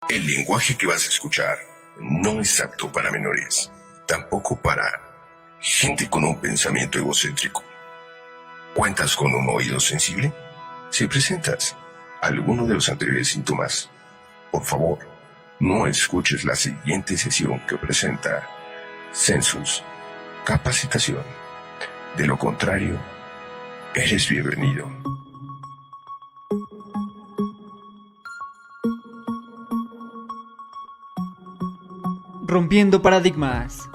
El lenguaje que vas a escuchar no es apto para menores, tampoco para gente con un pensamiento egocéntrico. ¿Cuentas con un oído sensible? Si presentas alguno de los anteriores síntomas, por favor, no escuches la siguiente sesión que presenta Census Capacitación. De lo contrario, eres bienvenido. Rompiendo paradigmas.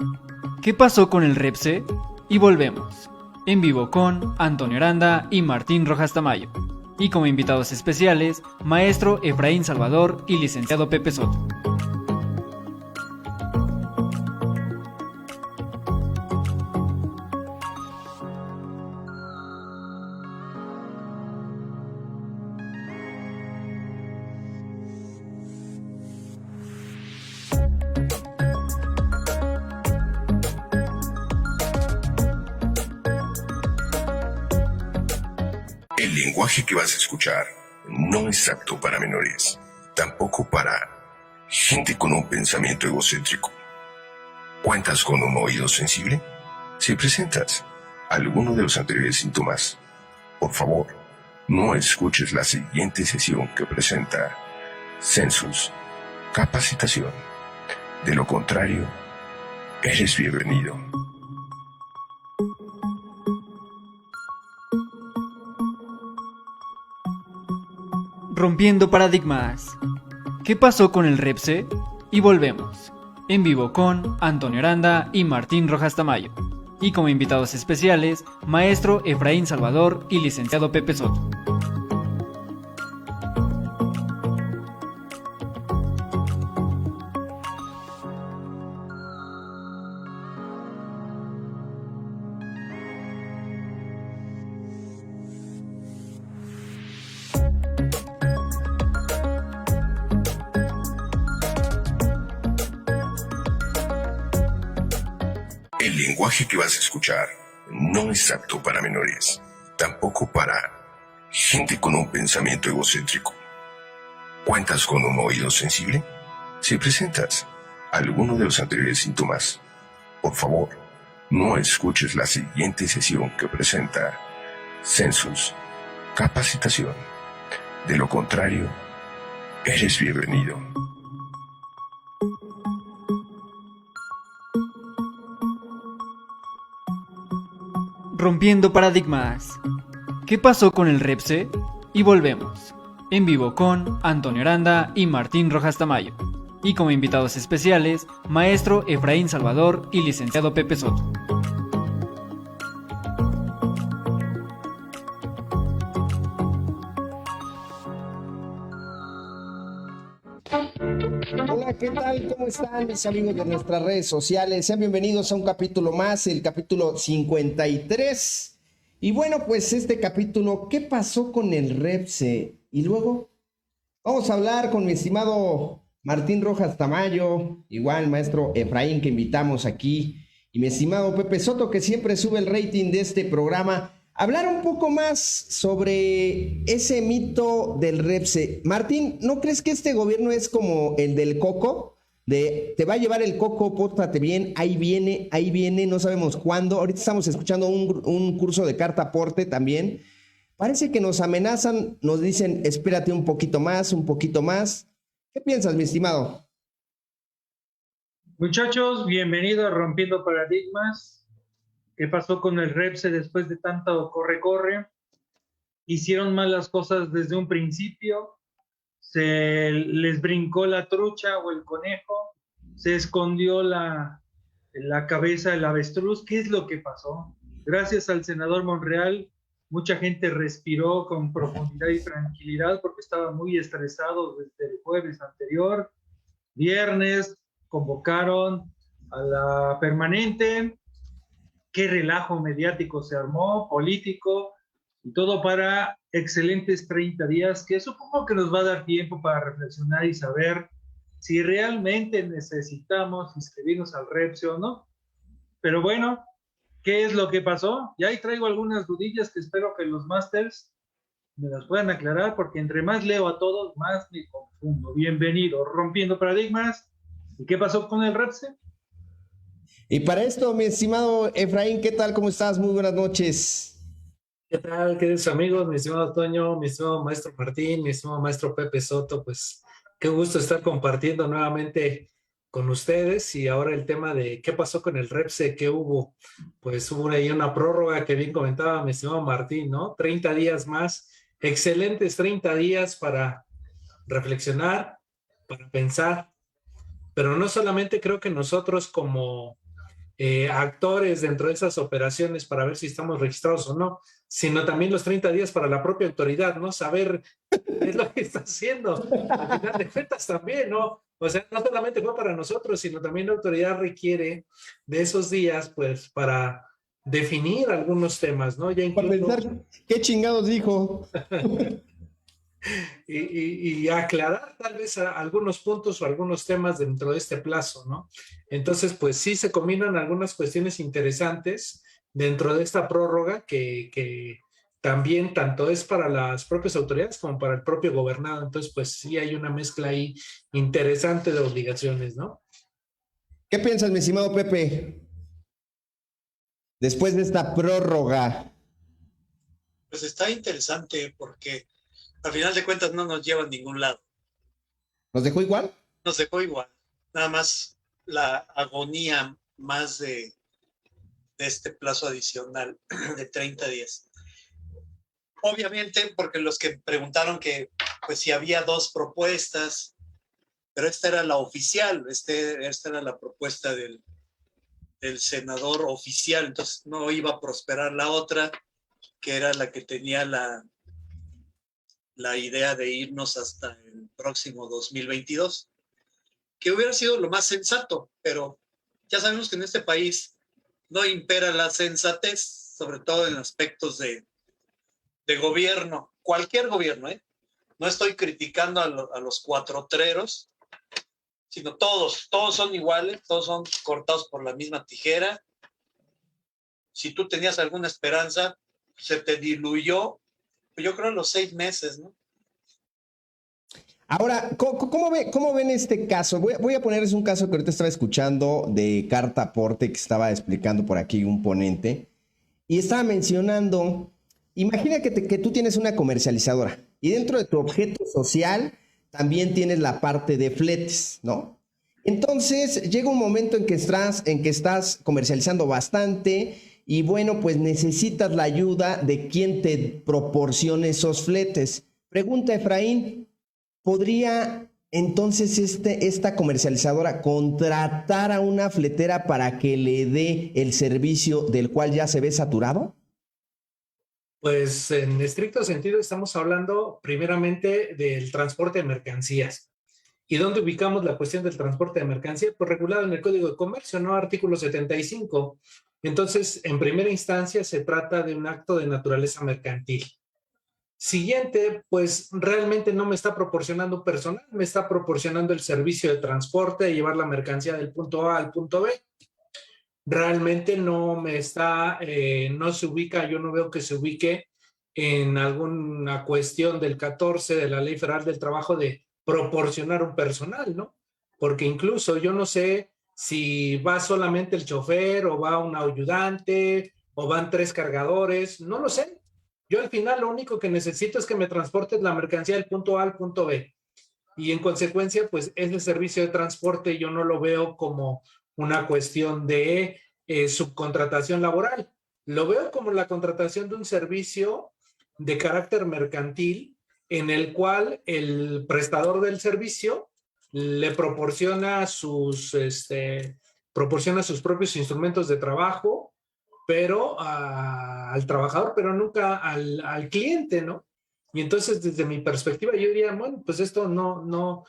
¿Qué pasó con el Repse? Y volvemos. En vivo con Antonio Aranda y Martín Rojas Tamayo. Y como invitados especiales, maestro Efraín Salvador y licenciado Pepe Soto. El lenguaje que vas a escuchar no es apto para menores, tampoco para gente con un pensamiento egocéntrico. ¿Cuentas con un oído sensible? Si presentas alguno de los anteriores síntomas, por favor, no escuches la siguiente sesión que presenta Census Capacitación. De lo contrario, eres bienvenido. Rompiendo paradigmas. ¿Qué pasó con el Repse? Y volvemos. En vivo con Antonio Aranda y Martín Rojas Tamayo. Y como invitados especiales, maestro Efraín Salvador y licenciado Pepe Soto. El lenguaje que vas a escuchar no es apto para menores, tampoco para gente con un pensamiento egocéntrico. ¿Cuentas con un oído sensible? Si presentas alguno de los anteriores síntomas, por favor, no escuches la siguiente sesión que presenta Census Capacitación. De lo contrario, eres bienvenido. Rompiendo paradigmas. ¿Qué pasó con el Repse? Y volvemos. En vivo con Antonio Aranda y Martín Rojas Tamayo. Y como invitados especiales, maestro Efraín Salvador y licenciado Pepe Soto. Hola, ¿qué tal? ¿Cómo están mis amigos de nuestras redes sociales? Sean bienvenidos a un capítulo más, el capítulo 53. Y bueno, pues este capítulo, ¿qué pasó con el Repse? Y luego vamos a hablar con mi estimado Martín Rojas Tamayo, igual maestro Efraín que invitamos aquí, y mi estimado Pepe Soto que siempre sube el rating de este programa. Hablar un poco más sobre ese mito del Repse. Martín, ¿no crees que este gobierno es como el del Coco? De te va a llevar el Coco, pórtate bien, ahí viene, no sabemos cuándo. Ahorita estamos escuchando un curso de carta aporte también. Parece que nos amenazan, nos dicen, espérate un poquito más, un poquito más. ¿Qué piensas, mi estimado? Muchachos, bienvenido a Rompiendo Paradigmas. ¿Qué pasó con el Repse después de tanto corre-corre? Hicieron mal las cosas desde un principio, se les brincó la trucha o el conejo, se escondió la cabeza del avestruz. ¿Qué es lo que pasó? Gracias al senador Monreal, mucha gente respiró con profundidad y tranquilidad porque estaba muy estresado desde el jueves anterior. Viernes convocaron a la permanente. Qué relajo mediático se armó, político, y todo para excelentes 30 días, que supongo que nos va a dar tiempo para reflexionar y saber si realmente necesitamos inscribirnos al Repse o no. Pero bueno, ¿qué es lo que pasó? Y ahí traigo algunas dudillas que espero que los masters me las puedan aclarar, porque entre más leo a todos, más me confundo. Bienvenido, Rompiendo Paradigmas. ¿Y qué pasó con el REPSE? Y para esto, mi estimado Efraín, ¿qué tal? ¿Cómo estás? Muy buenas noches. ¿Qué tal, queridos amigos? Mi estimado Toño, mi estimado maestro Martín, mi estimado maestro Pepe Soto, pues qué gusto estar compartiendo nuevamente con ustedes. Y ahora el tema de qué pasó con el REPSE, qué hubo. Pues hubo ahí una prórroga que bien comentaba mi estimado Martín, ¿no? 30 días más, excelentes 30 días para reflexionar, para pensar, pero no solamente creo que nosotros como actores dentro de esas operaciones para ver si estamos registrados o no, sino también los 30 días para la propia autoridad, ¿no? Saber qué es lo que está haciendo. Al final de cuentas también, ¿no? O sea, no solamente fue para nosotros, sino también la autoridad requiere de esos días, pues, para definir algunos temas, ¿no? Ya Para incluso... pensar, ¿qué chingados dijo? y aclarar tal vez algunos puntos o algunos temas dentro de este plazo, ¿no? Entonces, pues sí se combinan algunas cuestiones interesantes dentro de esta prórroga que también tanto es para las propias autoridades como para el propio gobernado. Entonces, pues sí hay una mezcla ahí interesante de obligaciones, ¿no? ¿Qué piensas, mi estimado Pepe? Después de esta prórroga. Pues está interesante porque al final de cuentas no nos lleva a ningún lado. ¿Nos dejó igual? Nos dejó igual. Nada más la agonía más de este plazo adicional de 30 días. Obviamente, porque los que preguntaron que pues si había dos propuestas, pero esta era la oficial, esta era la propuesta del senador oficial, entonces no iba a prosperar la otra, que era la que tenía la idea de irnos hasta el próximo 2022, que hubiera sido lo más sensato, pero ya sabemos que en este país no impera la sensatez, sobre todo en aspectos de gobierno, cualquier gobierno, ¿eh? No estoy criticando a los cuatrotreros, sino todos son iguales, todos son cortados por la misma tijera. Si tú tenías alguna esperanza, se te diluyó, yo creo, en los 6 meses, ¿no? Ahora, ¿cómo ven este caso? Voy a ponerles un caso que ahorita estaba escuchando de Carta Aporte, que estaba explicando por aquí un ponente, y estaba mencionando, imagina que tú tienes una comercializadora, y dentro de tu objeto social también tienes la parte de fletes, ¿no? Entonces, llega un momento en que estás comercializando bastante, y bueno, pues necesitas la ayuda de quien te proporcione esos fletes. Pregunta Efraín, ¿podría entonces esta comercializadora contratar a una fletera para que le dé el servicio del cual ya se ve saturado? Pues en estricto sentido estamos hablando primeramente del transporte de mercancías. ¿Y dónde ubicamos la cuestión del transporte de mercancías? Pues regulado en el Código de Comercio, ¿no? Artículo 75. Entonces, en primera instancia se trata de un acto de naturaleza mercantil. Siguiente, pues realmente no me está proporcionando personal, me está proporcionando el servicio de transporte, de llevar la mercancía del punto A al punto B. Realmente no me está, no se ubica, yo no veo que se ubique en alguna cuestión del 14 de la Ley Federal del Trabajo de proporcionar un personal, ¿no? Porque incluso yo no sé si va solamente el chofer o va un ayudante o van 3 cargadores, no lo sé. Yo al final lo único que necesito es que me transportes la mercancía del punto A al punto B. Y en consecuencia, pues ese servicio de transporte yo no lo veo como una cuestión de subcontratación laboral. Lo veo como la contratación de un servicio de carácter mercantil en el cual el prestador del servicio le proporciona sus propios instrumentos de trabajo, pero al trabajador, pero nunca al cliente, ¿no? Y entonces, desde mi perspectiva, yo diría, bueno, pues esto no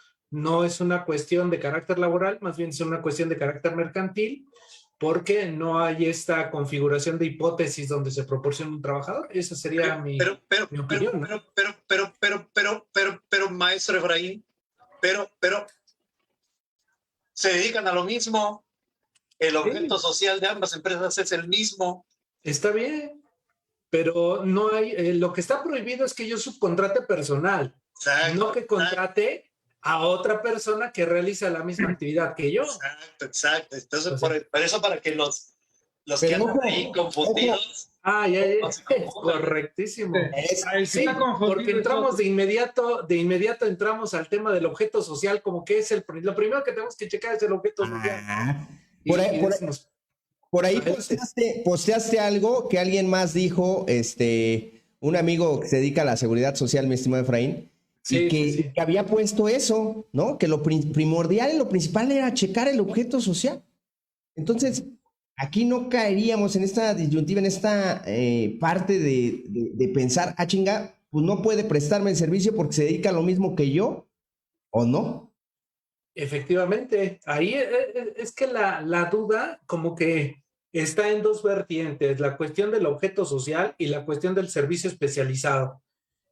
es una cuestión de carácter laboral, más bien es una cuestión de carácter mercantil, porque no hay esta configuración de hipótesis donde se proporciona un trabajador. Esa sería mi opinión, ¿no? Pero, maestro Efraín, pero, se dedican a lo mismo. El objeto social de ambas empresas es el mismo. Está bien. pero no hay, lo que está prohibido es que yo subcontrate personal, no que contrate a otra persona que realiza la misma actividad que yo. Exacto. Entonces, por eso, para que los que andan ahí confundidos. Ya. Correctísimo. Sí, porque entramos de inmediato entramos al tema del objeto social, como que es lo primero que tenemos que checar es el objeto social. Por ahí posteaste algo que alguien más dijo, un amigo que se dedica a la seguridad social, mi estimado Efraín, que había puesto eso, ¿no? Que lo primordial y lo principal era checar el objeto social. Entonces, aquí no caeríamos en esta disyuntiva, en esta parte de pensar, chinga, pues no puede prestarme el servicio porque se dedica a lo mismo que yo, ¿o no? Efectivamente, ahí es que la duda como que está en dos vertientes, la cuestión del objeto social y la cuestión del servicio especializado.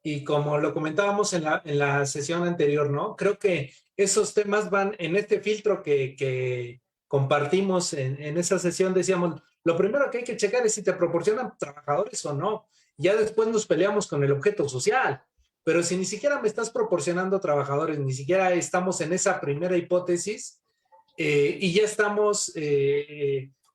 Y como lo comentábamos en la sesión anterior, ¿no? Creo que esos temas van en este filtro que compartimos en esa sesión. Decíamos, lo primero que hay que checar es si te proporcionan trabajadores o no. Ya después nos peleamos con el objeto social. Pero si ni siquiera me estás proporcionando trabajadores, ni siquiera estamos en esa primera hipótesis y ya estamos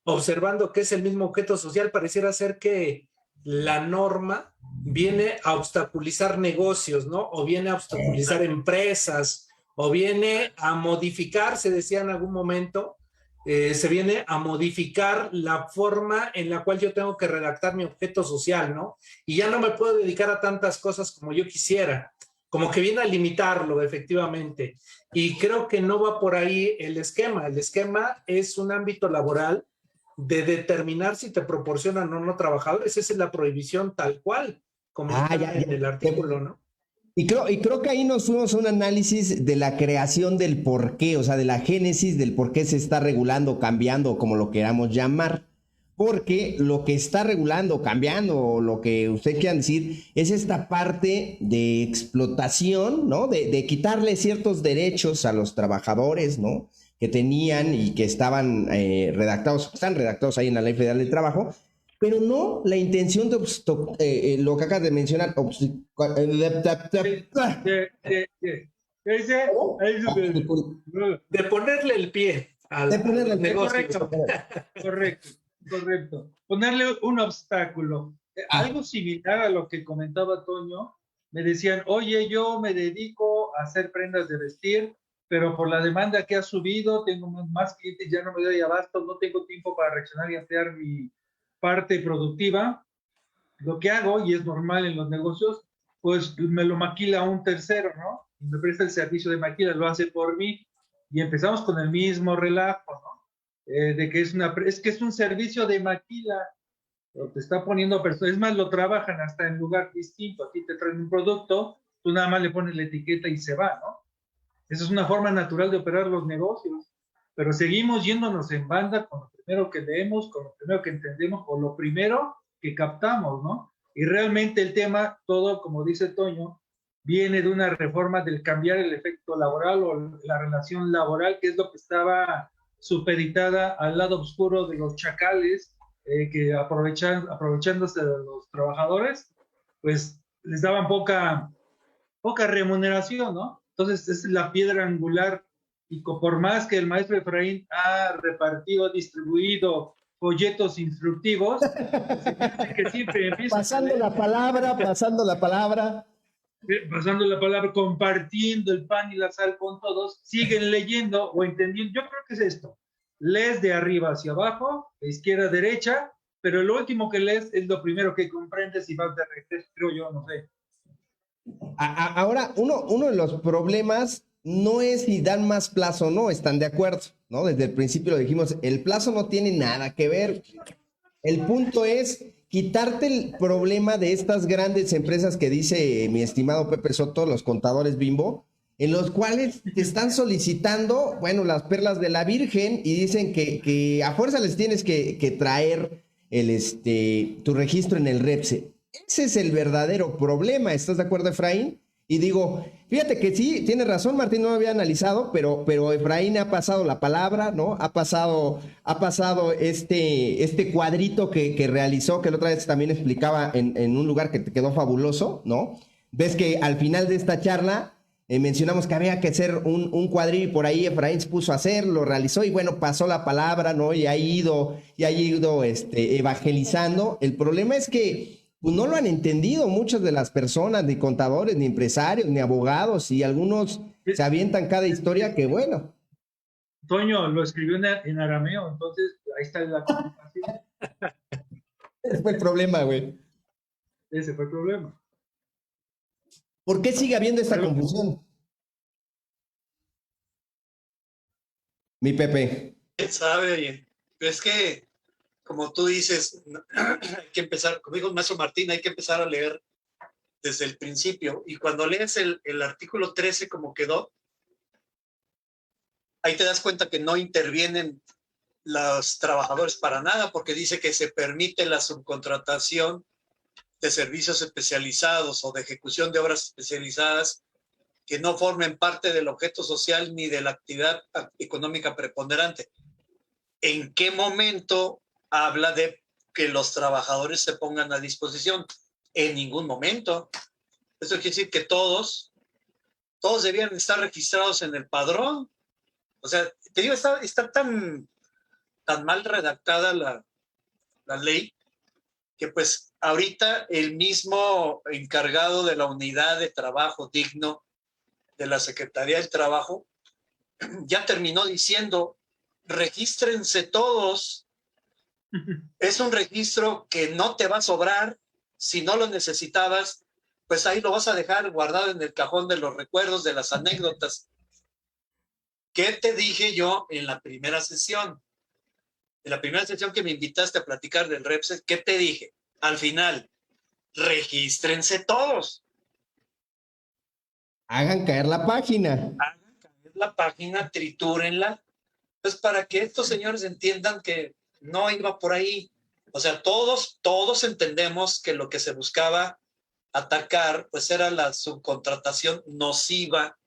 observando que es el mismo objeto social, pareciera ser que la norma viene a obstaculizar negocios, ¿no? O viene a obstaculizar empresas, o viene a modificar, se decía en algún momento, se viene a modificar la forma en la cual yo tengo que redactar mi objeto social, ¿no? Y ya no me puedo dedicar a tantas cosas como yo quisiera, como que viene a limitarlo, efectivamente. Y creo que no va por ahí el esquema. El esquema es un ámbito laboral de determinar si te proporcionan o no trabajadores. Esa es la prohibición tal cual, como está en el artículo, ¿no? Y creo que ahí nos fuimos a un análisis de la creación del por qué, o sea, de la génesis del por qué se está regulando, cambiando, como lo queramos llamar. Porque lo que está regulando, cambiando, o lo que usted quiera decir, es esta parte de explotación, ¿no? De quitarle ciertos derechos a los trabajadores, ¿no? Que tenían y que estaban están redactados ahí en la Ley Federal del Trabajo, pero no la intención de lo que acabas de mencionar. De ponerle el pie al negocio. Correcto. Ponerle un obstáculo. Algo similar a lo que comentaba Toño. Me decían, oye, yo me dedico a hacer prendas de vestir, pero por la demanda que ha subido, tengo más clientes, ya no me doy abasto, no tengo tiempo para reaccionar y ampliar mi parte productiva. Lo que hago, y es normal en los negocios, pues me lo maquila un tercero, ¿no? Me presta el servicio de maquila, lo hace por mí, y empezamos con el mismo relajo, ¿no? De que es un servicio de maquila, te está poniendo personas, es más, lo trabajan hasta en lugar distinto, aquí te traen un producto, tú nada más le pones la etiqueta y se va, ¿no? Esa es una forma natural de operar los negocios, pero seguimos yéndonos en banda con lo primero que leemos, con lo primero que entendemos, o lo primero que captamos, ¿no? Y realmente el tema, todo, como dice Toño, viene de una reforma del cambiar el efecto laboral o la relación laboral, que es lo que estaba supeditada al lado oscuro de los chacales, que aprovechándose de los trabajadores, pues les daban poca remuneración, ¿no? Entonces es la piedra angular, y por más que el maestro Efraín ha distribuido folletos instructivos, que siempre empieza pasando la palabra, compartiendo el pan y la sal con todos, siguen leyendo o entendiendo. Yo creo que es esto: lees de arriba hacia abajo, de izquierda a derecha, pero lo último que lees es lo primero que comprendes y vas de regreso, creo yo, no sé. Ahora, uno de los problemas no es si dan más plazo o no, están de acuerdo, ¿no? Desde el principio lo dijimos, el plazo no tiene nada que ver. El punto es quitarte el problema de estas grandes empresas que dice mi estimado Pepe Soto, los contadores Bimbo, en los cuales te están solicitando, bueno, las perlas de la Virgen, y dicen que a fuerza les tienes que traer tu registro en el REPSE. Ese es el verdadero problema, ¿estás de acuerdo, Efraín? Y digo, fíjate que sí, tiene razón, Martín, no lo había analizado, pero Efraín ha pasado la palabra, ¿no? Ha pasado este cuadrito que realizó, que la otra vez también explicaba en un lugar que te quedó fabuloso, ¿no? Ves que al final de esta charla mencionamos que había que hacer un cuadrito y por ahí Efraín se puso a hacer, lo realizó y bueno, pasó la palabra, ¿no? Y ha ido evangelizando. El problema es que pues no lo han entendido muchas de las personas, ni contadores, ni empresarios, ni abogados, y algunos se avientan cada historia que bueno. Toño lo escribió en arameo, entonces ahí está la complicación. Ese fue el problema, güey. Ese fue el problema. ¿Por qué sigue habiendo esta confusión? Mi Pepe. ¿Quién sabe? Oye? Pero es que, como tú dices, hay que empezar, como dijo el maestro Martín, hay que empezar a leer desde el principio. Y cuando lees el artículo 13 como quedó, ahí te das cuenta que no intervienen los trabajadores para nada, porque dice que se permite la subcontratación de servicios especializados o de ejecución de obras especializadas que no formen parte del objeto social ni de la actividad económica preponderante. ¿En qué momento habla de que los trabajadores se pongan a disposición? En ningún momento. Eso quiere decir que todos debían estar registrados en el padrón. O sea, te digo, está tan mal redactada la ley que pues ahorita el mismo encargado de la unidad de trabajo digno de la Secretaría del Trabajo ya terminó diciendo, regístrense todos. Es un registro que no te va a sobrar. Si no lo necesitabas, pues ahí lo vas a dejar guardado en el cajón de los recuerdos, de las anécdotas. ¿Qué te dije yo en la primera sesión? En la primera sesión que me invitaste a platicar del REPSE, ¿qué te dije? Al final, regístrense todos. Hagan caer la página. Hagan caer la página, tritúrenla, pues para que estos señores entiendan que no iba por ahí. O sea, todos entendemos que lo que se buscaba atacar, pues era la subcontratación nociva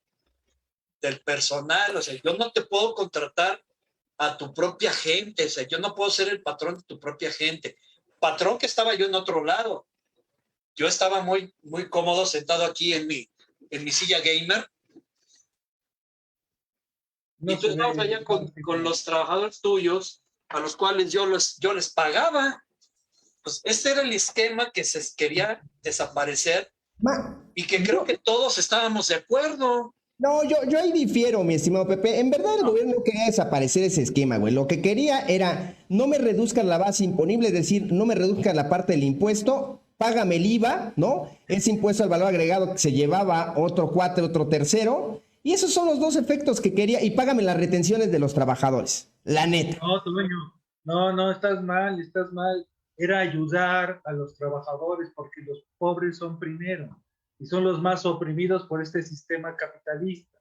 del personal. O sea, yo no te puedo contratar a tu propia gente. O sea, yo no puedo ser el patrón de tu propia gente. Patrón que estaba yo en otro lado. Yo estaba muy, muy cómodo sentado aquí en mi silla gamer. No, y tú estabas allá con los trabajadores tuyos, a los cuales yo les pagaba. Pues este era el esquema que se quería desaparecer y que creo que todos estábamos de acuerdo. No, yo ahí difiero, mi estimado Pepe. En verdad el gobierno no quería desaparecer ese esquema, güey. Lo que quería era no me reduzcan la base imponible, es decir, no me reduzcan la parte del impuesto, págame el IVA, ¿no? Ese impuesto al valor agregado que se llevaba otro cuate, otro tercero. Y esos son los dos efectos que quería. Y págame las retenciones de los trabajadores, la neta. No, Toño, no, estás mal. Era ayudar a los trabajadores porque los pobres son primero y son los más oprimidos por este sistema capitalista.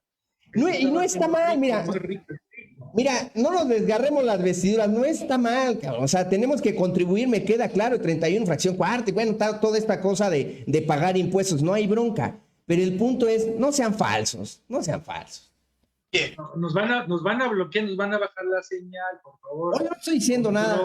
Y no está mal, mira. Mira, no nos desgarremos las vestiduras, no está mal, cabrón. O sea, tenemos que contribuir, me queda claro, 31 fracción cuarta, y bueno, toda esta cosa de pagar impuestos, no hay bronca. Pero el punto es, no sean falsos. Bien. Nos van a bloquear, nos van a bajar la señal, por favor. No estoy diciendo nada.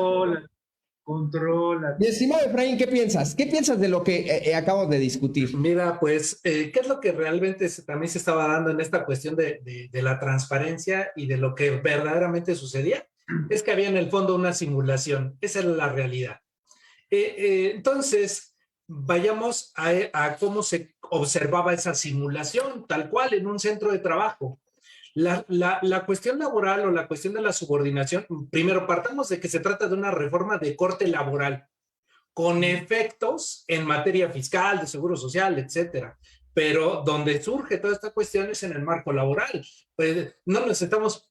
Controla. Mi estimado Efraín, ¿qué piensas? ¿Qué piensas de lo que acabamos de discutir? Mira, pues, ¿qué es lo que realmente también se estaba dando en esta cuestión de la transparencia y de lo que verdaderamente sucedía? Es que había en el fondo una simulación. Esa era la realidad. Entonces, vayamos a cómo se observaba esa simulación, tal cual en un centro de trabajo. La cuestión laboral o la cuestión de la subordinación, primero partamos de que se trata de una reforma de corte laboral, con efectos en materia fiscal, de seguro social, etcétera. Pero donde surge toda esta cuestión es en el marco laboral. Pues no nos estamos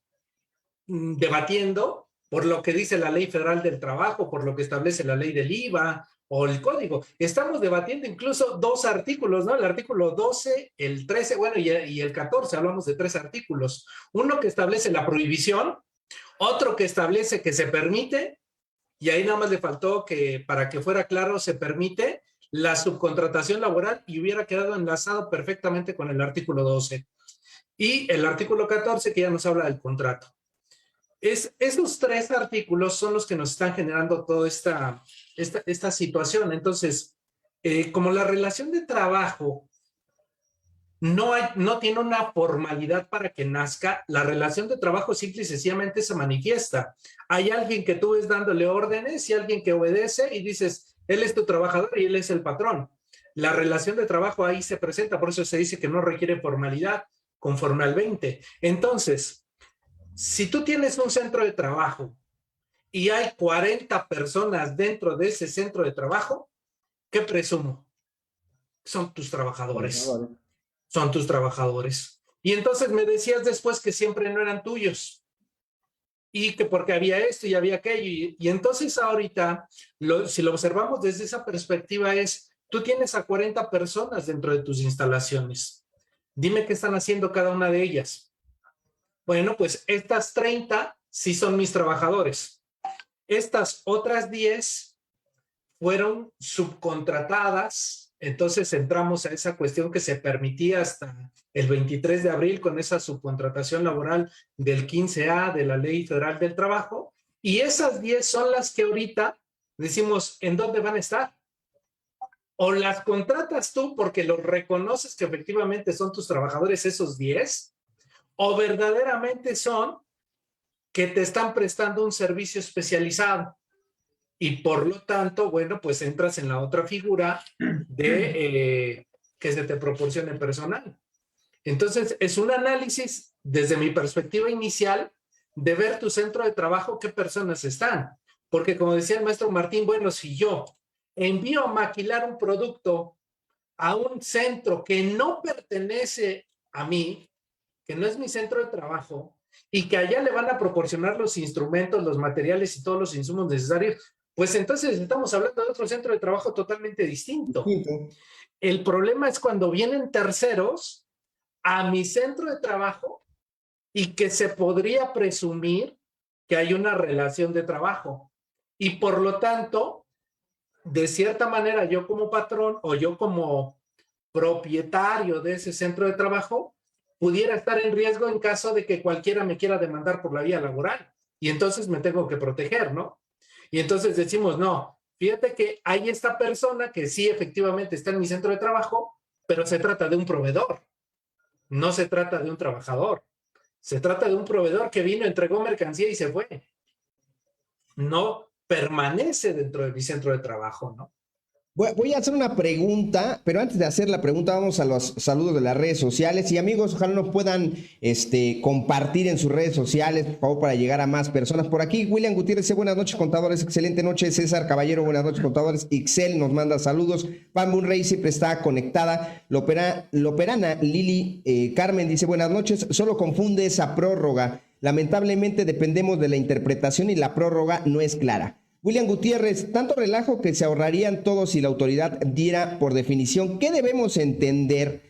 debatiendo por lo que dice la Ley Federal del Trabajo, por lo que establece la ley del IVA o el código. Estamos debatiendo incluso dos artículos, ¿no? El artículo 12, el 13, bueno, y el 14, hablamos de 3 artículos. Uno que establece la prohibición, otro que establece que se permite, y ahí nada más le faltó que, para que fuera claro, se permite la subcontratación laboral y hubiera quedado enlazado perfectamente con el artículo 12. Y el artículo 14 que ya nos habla del contrato. Esos tres artículos son los que nos están generando toda esta situación. Entonces, como la relación de trabajo no tiene una formalidad para que nazca, la relación de trabajo simple y sencillamente se manifiesta. Hay alguien que tú ves dándole órdenes y alguien que obedece y dices, él es tu trabajador y él es el patrón. La relación de trabajo ahí se presenta, por eso se dice que no requiere formalidad, conforme al 20. Entonces, si tú tienes un centro de trabajo y hay 40 personas dentro de ese centro de trabajo, ¿qué presumo? Son tus trabajadores. Son tus trabajadores. Y entonces me decías después que siempre no eran tuyos. Y que porque había esto y había aquello. Y entonces ahorita, si lo observamos desde esa perspectiva es, tú tienes a 40 personas dentro de tus instalaciones. Dime qué están haciendo cada una de ellas. Bueno, pues estas 30 sí son mis trabajadores. Estas otras 10 fueron subcontratadas. Entonces entramos a esa cuestión que se permitía hasta el 23 de abril con esa subcontratación laboral del 15A de la Ley Federal del Trabajo. Y esas 10 son las que ahorita decimos, ¿en dónde van a estar? O las contratas tú porque los reconoces que efectivamente son tus trabajadores esos 10, o verdaderamente son que te están prestando un servicio especializado. Y por lo tanto, bueno, pues entras en la otra figura de que se te proporcione personal. Entonces, es un análisis desde mi perspectiva inicial de ver tu centro de trabajo, qué personas están. Porque como decía el maestro Martín, bueno, si yo envío a maquilar un producto a un centro que no pertenece a mí, que no es mi centro de trabajo, y que allá le van a proporcionar los instrumentos, los materiales y todos los insumos necesarios, pues entonces estamos hablando de otro centro de trabajo totalmente distinto. El problema es cuando vienen terceros a mi centro de trabajo y que se podría presumir que hay una relación de trabajo. Y por lo tanto, de cierta manera, yo como patrón o yo como propietario de ese centro de trabajo, pudiera estar en riesgo en caso de que cualquiera me quiera demandar por la vía laboral. Y entonces me tengo que proteger, ¿no? Y entonces decimos, no, fíjate que hay esta persona que sí efectivamente está en mi centro de trabajo, pero se trata de un proveedor, no se trata de un trabajador. Se trata de un proveedor que vino, entregó mercancía y se fue. No permanece dentro de mi centro de trabajo, ¿no? Voy a hacer una pregunta, pero antes de hacer la pregunta vamos a los saludos de las redes sociales. Y amigos, ojalá nos puedan compartir en sus redes sociales, por favor, para llegar a más personas. Por aquí, William Gutiérrez dice, buenas noches, contadores, excelente noche. César Caballero, buenas noches, contadores. Ixel nos manda saludos. Pam Rey siempre está conectada. Loperana Lili Carmen dice, buenas noches, solo confunde esa prórroga. Lamentablemente dependemos de la interpretación y la prórroga no es clara. William Gutiérrez, tanto relajo que se ahorrarían todos si la autoridad diera por definición qué debemos entender.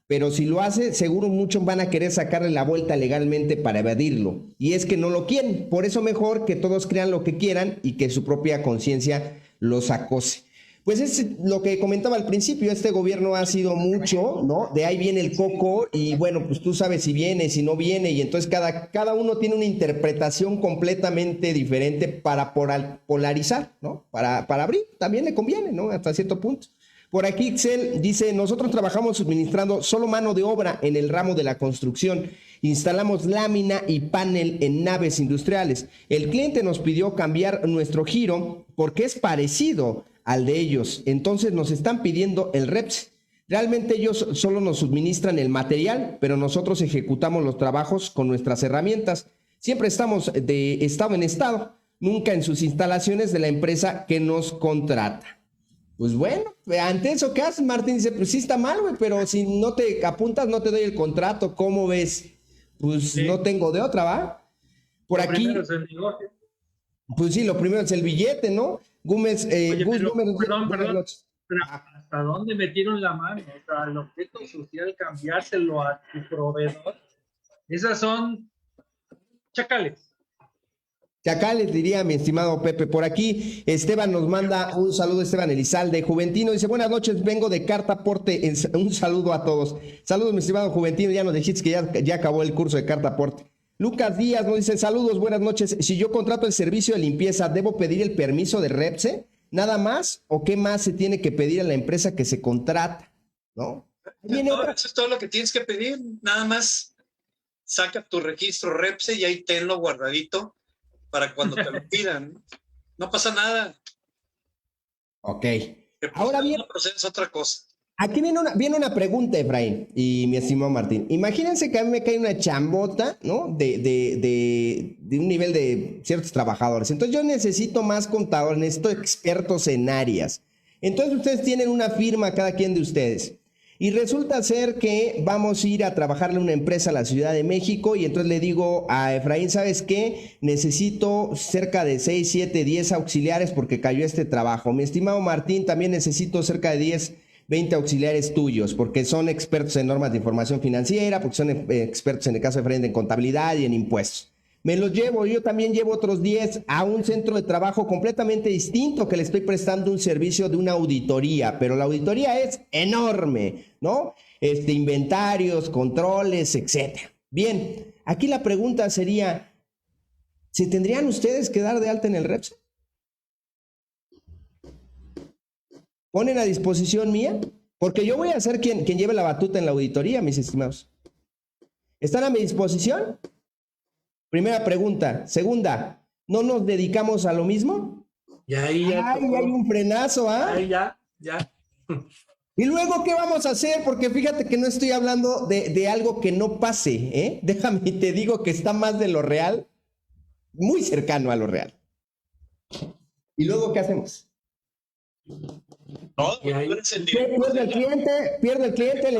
Pero si lo hace, seguro muchos van a querer sacarle la vuelta legalmente para evadirlo. Y es que no lo quieren. Por eso mejor que todos crean lo que quieran y que su propia conciencia los acose. Pues es lo que comentaba al principio, este gobierno ha sido mucho, ¿no? De ahí viene el coco y bueno, pues tú sabes si viene, si no viene y entonces cada uno tiene una interpretación completamente diferente para polarizar, ¿no? Para abrir, también le conviene, ¿no? Hasta cierto punto. Por aquí Ixel dice, nosotros trabajamos suministrando solo mano de obra en el ramo de la construcción. Instalamos lámina y panel en naves industriales. El cliente nos pidió cambiar nuestro giro porque es parecido al de ellos. Entonces nos están pidiendo el REPS. Realmente ellos solo nos suministran el material, pero nosotros ejecutamos los trabajos con nuestras herramientas. Siempre estamos de estado en estado, nunca en sus instalaciones de la empresa que nos contrata. Pues bueno, ante eso, ¿qué haces, Martín? Dice, pues sí está mal, güey, pero si no te apuntas no te doy el contrato, ¿cómo ves? Pues sí. No tengo de otra, ¿va? Por lo aquí. Primero es el negocio. Pues sí, lo primero es el billete, ¿no? Gómez, Oye, perdón, pero ¿hasta dónde metieron la mano? O sea, el objeto social, cambiárselo a tu proveedor. Esas son chacales. Acá les diría, mi estimado Pepe, por aquí Esteban nos manda un saludo, Esteban Elizalde, Juventino, dice, buenas noches, vengo de Cartaporte, un saludo a todos. Saludos, mi estimado Juventino, ya nos dijiste que ya acabó el curso de Cartaporte. Lucas Díaz nos dice, saludos, buenas noches, si yo contrato el servicio de limpieza, ¿debo pedir el permiso de Repse? ¿Nada más? ¿O qué más se tiene que pedir a la empresa que se contrata? ¿No? Eso es todo lo que tienes que pedir, nada más saca tu registro Repse y ahí tenlo guardadito para cuando te lo pidan. No pasa nada. Ok. Ahora bien, es otra cosa. Aquí viene una pregunta, Efraín y mi estimado Martín. Imagínense que a mí me cae una chambota, ¿no? De un nivel de ciertos trabajadores. Entonces yo necesito más contadores, necesito expertos en áreas. Entonces ustedes tienen una firma cada quien de ustedes. Y resulta ser que vamos a ir a trabajarle a una empresa a la Ciudad de México y entonces le digo a Efraín, ¿sabes qué? Necesito cerca de 6, 7, 10 auxiliares porque cayó este trabajo. Mi estimado Martín, también necesito cerca de 10, 20 auxiliares tuyos porque son expertos en normas de información financiera, porque son expertos en el caso de Efraín en contabilidad y en impuestos. Me los llevo, yo también llevo otros 10 a un centro de trabajo completamente distinto que le estoy prestando un servicio de una auditoría, pero la auditoría es enorme, ¿no? Inventarios, controles, etcétera. Bien, aquí la pregunta sería, ¿se tendrían ustedes que dar de alta en el Repse? ¿Ponen a disposición mía? Porque yo voy a ser quien lleve la batuta en la auditoría, mis estimados. ¿Están a mi disposición? Primera pregunta. Segunda, ¿no nos dedicamos a lo mismo? Ya ahí ya. Ay, hay un frenazo, ¿ah? Ahí ya. Y luego, ¿qué vamos a hacer? Porque fíjate que no estoy hablando de algo que no pase, ¿eh? Déjame y te digo que está más de lo real, muy cercano a lo real. ¿Y luego qué hacemos? No, pierde el cliente,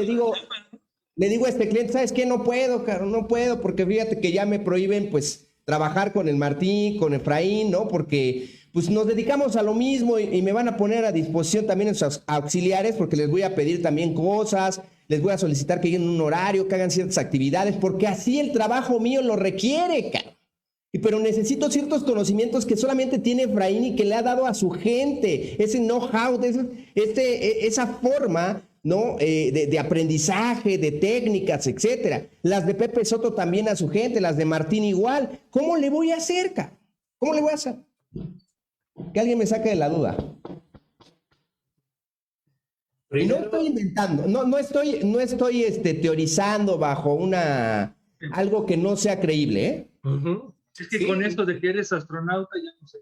le digo a este cliente, ¿sabes qué? No puedo, caro, no puedo, porque fíjate que ya me prohíben, pues, trabajar con el Martín, con Efraín, ¿no? Porque, pues, nos dedicamos a lo mismo y me van a poner a disposición también a sus auxiliares, porque les voy a pedir también cosas, les voy a solicitar que lleguen un horario, que hagan ciertas actividades, porque así el trabajo mío lo requiere, caro. Pero necesito ciertos conocimientos que solamente tiene Efraín y que le ha dado a su gente, ese know-how, esa forma, ¿no? De aprendizaje, de técnicas, etcétera. Las de Pepe Soto también a su gente, las de Martín igual. ¿Cómo le voy a hacer, cara? ¿Cómo le voy a hacer? Que alguien me saque de la duda. Y no estoy inventando, no estoy teorizando bajo algo que no sea creíble, ¿eh? Uh-huh. Es que sí. Con esto de que eres astronauta, ya no sé.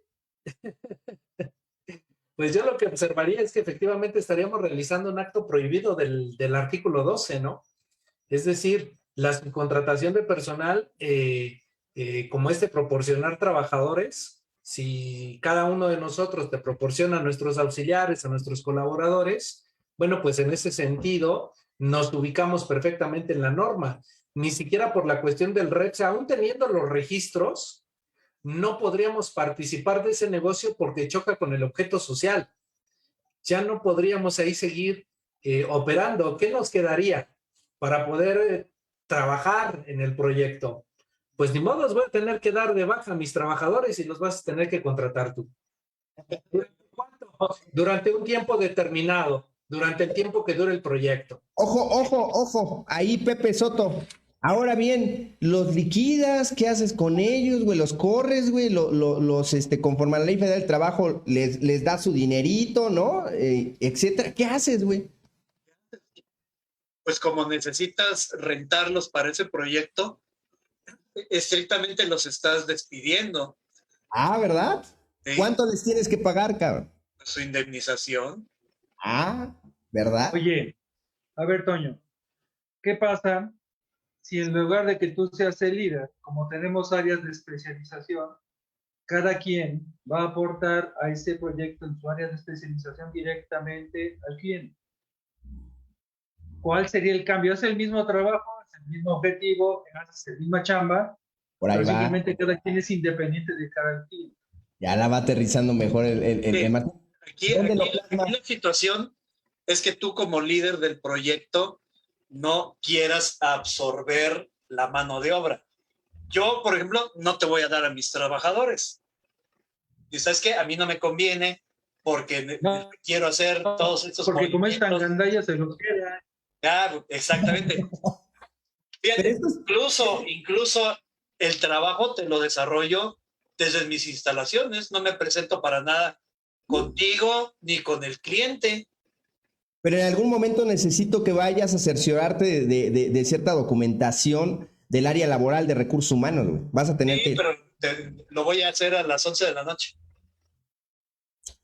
Pues yo lo que observaría es que efectivamente estaríamos realizando un acto prohibido del artículo 12, ¿no? Es decir, la subcontratación de personal, como proporcionar trabajadores, si cada uno de nosotros te proporciona a nuestros auxiliares, a nuestros colaboradores, bueno, pues en ese sentido nos ubicamos perfectamente en la norma. Ni siquiera por la cuestión del Repse, aún teniendo los registros, no podríamos participar de ese negocio porque choca con el objeto social. Ya no podríamos ahí seguir operando. ¿Qué nos quedaría para poder trabajar en el proyecto? Pues ni modo, los voy a tener que dar de baja a mis trabajadores y los vas a tener que contratar tú. ¿Cuánto? Durante un tiempo determinado, durante el tiempo que dure el proyecto. Ojo, ahí Pepe Soto. Ahora bien, ¿los liquidas? ¿Qué haces con ellos, güey? ¿Los corres, güey? Conforme a la Ley Federal del Trabajo, les das su dinerito, ¿no? Etcétera. ¿Qué haces, güey? Pues como necesitas rentarlos para ese proyecto, estrictamente los estás despidiendo. Ah, ¿verdad? Sí. ¿Cuánto les tienes que pagar, cabrón? Su indemnización. Ah, ¿verdad? Oye, a ver, Toño, ¿qué pasa si en lugar de que tú seas el líder, como tenemos áreas de especialización, cada quien va a aportar a ese proyecto en su área de especialización directamente al cliente? ¿Cuál sería el cambio? Es el mismo trabajo, es el mismo objetivo, es la misma chamba, por ahí pero va. Simplemente cada quien es independiente de cada cliente. Ya la va aterrizando mejor el tema. Aquí la situación es que tú como líder del proyecto no quieras absorber la mano de obra. yo, por ejemplo, no te voy a dar a mis trabajadores. Y sabes que a mí no me conviene porque No, quiero hacer todos estos porque como es tan movimientos. gandalla, se los queda. Ah, exactamente. Pero Fíjate, esto es- incluso el trabajo te lo desarrollo desde mis instalaciones. No me presento para nada contigo ni con el cliente. pero en algún momento necesito que vayas a cerciorarte de cierta documentación del área laboral de recursos humanos, güey. Vas a tener Sí, que... pero lo voy a hacer a las 11 de la noche.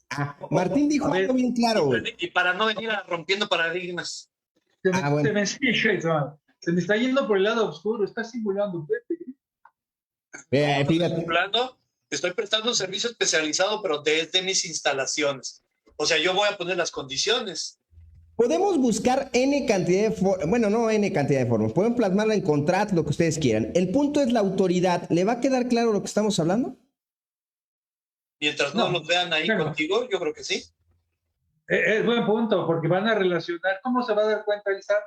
Ah, Martín dijo A ver, algo bien claro, güey. Y para no venir rompiendo paradigmas. Bueno. Se me está yendo por el lado oscuro, está simulando, Pepe. Fíjate. Estoy prestando un servicio especializado, pero desde mis instalaciones. O sea, yo voy a poner las condiciones. Podemos buscar N cantidad de formas, bueno, no N cantidad de formas, pueden plasmarla en contrato, lo que ustedes quieran. El punto es la autoridad. ¿Le va a quedar claro lo que estamos hablando? Mientras no los vean ahí claro. contigo, yo creo que sí. Es buen punto, porque van a relacionar. ¿Cómo se va a dar cuenta el SAT?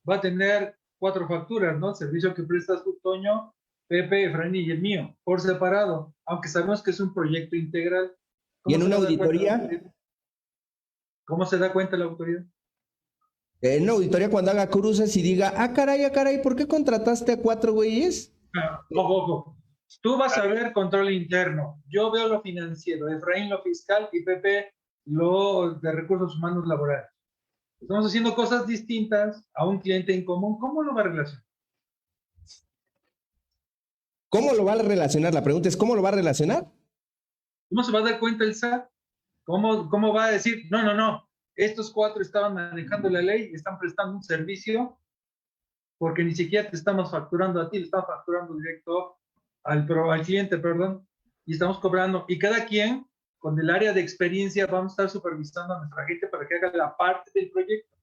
Va a tener 4 facturas, ¿no? El servicio que prestas tú, Toño, Pepe, Efraín y el mío, por separado, aunque sabemos que es un proyecto integral. Y en se una va a dar cuenta? auditoría, ¿Cómo se da cuenta la autoridad? cuando haga cruces y diga, ah, caray, ¿por qué contrataste a 4 güeyes? Ojo. Tú vas a ver control interno. Yo veo lo financiero, Efraín lo fiscal y Pepe lo de recursos humanos laborales. Estamos haciendo cosas distintas a un cliente en común. ¿Cómo lo va a relacionar? ¿Cómo lo va a relacionar? La pregunta es, ¿cómo lo va a relacionar? ¿Cómo se va a dar cuenta el SAT? ¿Cómo va a decir, no, estos 4 estaban manejando la ley, están prestando un servicio, porque ni siquiera te estamos facturando a ti, le estamos facturando directo al cliente, perdón, y estamos cobrando, y cada quien, con el área de experiencia, vamos a estar supervisando a nuestra gente para que haga la parte del proyecto.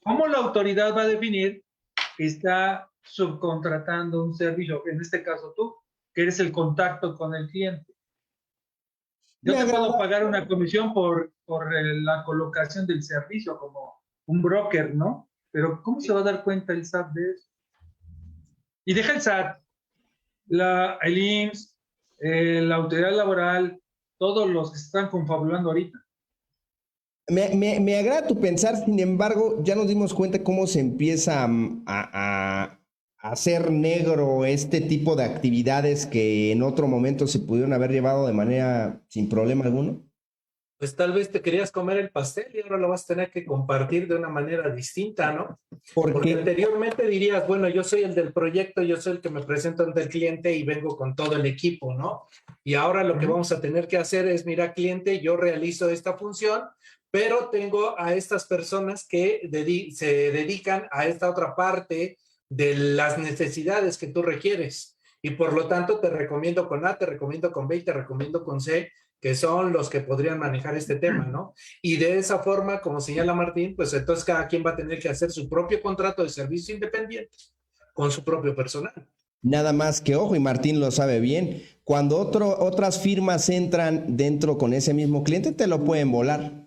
¿Cómo la autoridad va a definir que está subcontratando un servicio? En este caso tú, que eres el contacto con el cliente. Yo te puedo pagar una comisión por la colocación del servicio como un broker, ¿no? Pero ¿cómo se va a dar cuenta el SAT de eso? Y deja el SAT, el IMSS, la autoridad laboral, todos los que se están confabulando ahorita. Me agrada tu pensar, sin embargo, ya nos dimos cuenta cómo se empieza a hacer negro este tipo de actividades que en otro momento se pudieron haber llevado de manera sin problema alguno. Pues tal vez te querías comer el pastel y ahora lo vas a tener que compartir de una manera distinta, ¿no? Porque anteriormente dirías, bueno, yo soy el del proyecto, yo soy el que me presento ante el cliente y vengo con todo el equipo, ¿no? Y ahora lo que vamos a tener que hacer es, mira, cliente, yo realizo esta función, pero tengo a estas personas que se dedican a esta otra parte de las necesidades que tú requieres. Y por lo tanto te recomiendo con A, te recomiendo con B y te recomiendo con C, que son los que podrían manejar este tema, ¿no? Y de esa forma, como señala Martín, pues entonces cada quien va a tener que hacer su propio contrato de servicio independiente con su propio personal. Nada más que, ojo, y Martín lo sabe bien, cuando otras firmas entran dentro con ese mismo cliente, te lo pueden volar.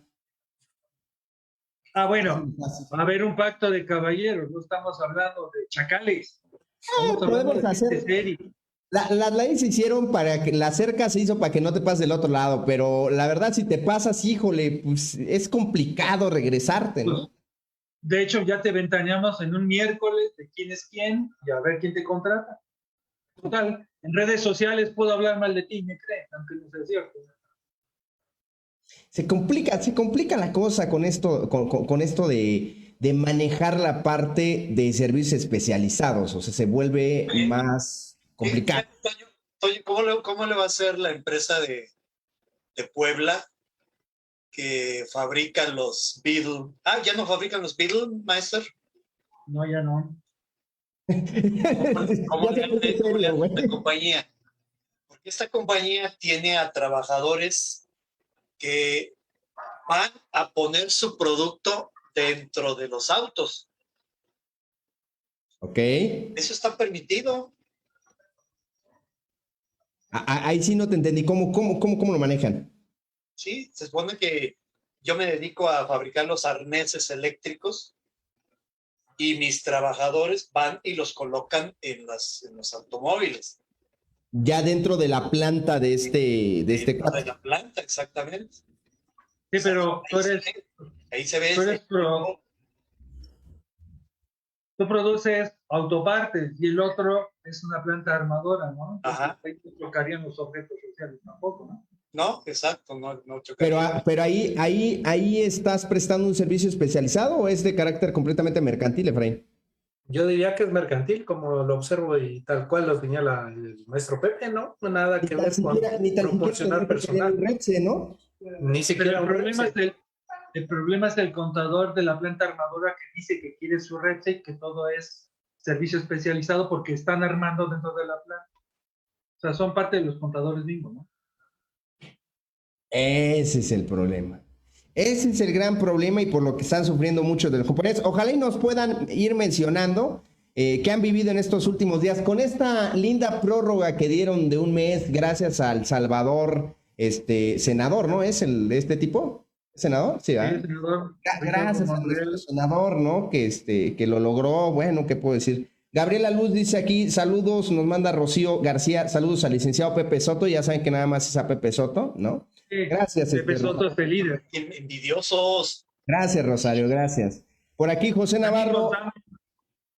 Ah, bueno, va a haber un pacto de caballeros, no estamos hablando de chacales. Podemos hacer... Las leyes se hicieron para que la cerca se hizo para que no te pases del otro lado, pero la verdad si te pasas, híjole, pues es complicado regresarte, ¿no? De hecho, ya te ventaneamos en un miércoles de quién es quién y a ver quién te contrata. Total, en redes sociales puedo hablar mal de ti, me creen, aunque no sea cierto. Se complica la cosa con esto, con esto de manejar la parte de servicios especializados, o sea, se vuelve más complicado. Toño, ¿cómo le va a hacer la empresa de Puebla que fabrica los Beetle? Ah, ¿ya no fabrican los Beetle, Maester? No, ya no. ¿Cómo le hace esta compañía? Porque esta compañía tiene a trabajadores que van a poner su producto dentro de los autos. Ok. Eso está permitido. Ahí sí no te entendí. ¿Cómo lo manejan? Sí, se supone que yo me dedico a fabricar los arneses eléctricos y mis trabajadores van y los colocan en los automóviles. Ya dentro de la planta de este De cuate. la planta, exactamente. Sí, pero Ahí se ve. tú produces autopartes y el otro es una planta armadora, ¿no? Entonces, Ajá. ahí no chocarían los objetos sociales tampoco, ¿no? No, exacto, no chocaría. Pero ahí estás prestando un servicio especializado o es de carácter completamente mercantil, Efraín. Yo diría que es mercantil, como lo observo y tal cual lo señala el maestro Pepe, ¿no? No nada que ver con proporcionar personal. Repse, ¿no? Ni Pero siquiera el un problema, Repse. el problema es el contador de la planta armadora que dice que quiere su REPSE y que todo es servicio especializado porque están armando dentro de la planta. O sea, son parte de los contadores mismos, ¿no? Ese es el problema. Ese es el gran problema y por lo que están sufriendo muchos de los japoneses. Ojalá y nos puedan ir mencionando qué han vivido en estos últimos días con esta linda prórroga que dieron de un mes gracias al Salvador, senador, ¿no? ¿Es este tipo? ¿Senador? Sí, ¿verdad? Sí, senador. Gracias a nuestro senador, ¿no? Que lo logró. Bueno, ¿qué puedo decir? Gabriela Luz dice aquí, saludos, nos manda Rocío García, saludos al licenciado Pepe Soto, ya saben que nada más es a Pepe Soto, ¿no? Sí, Gracias. Pepe Soto es el líder. Envidiosos. Gracias, Rosario, gracias. Por aquí José Navarro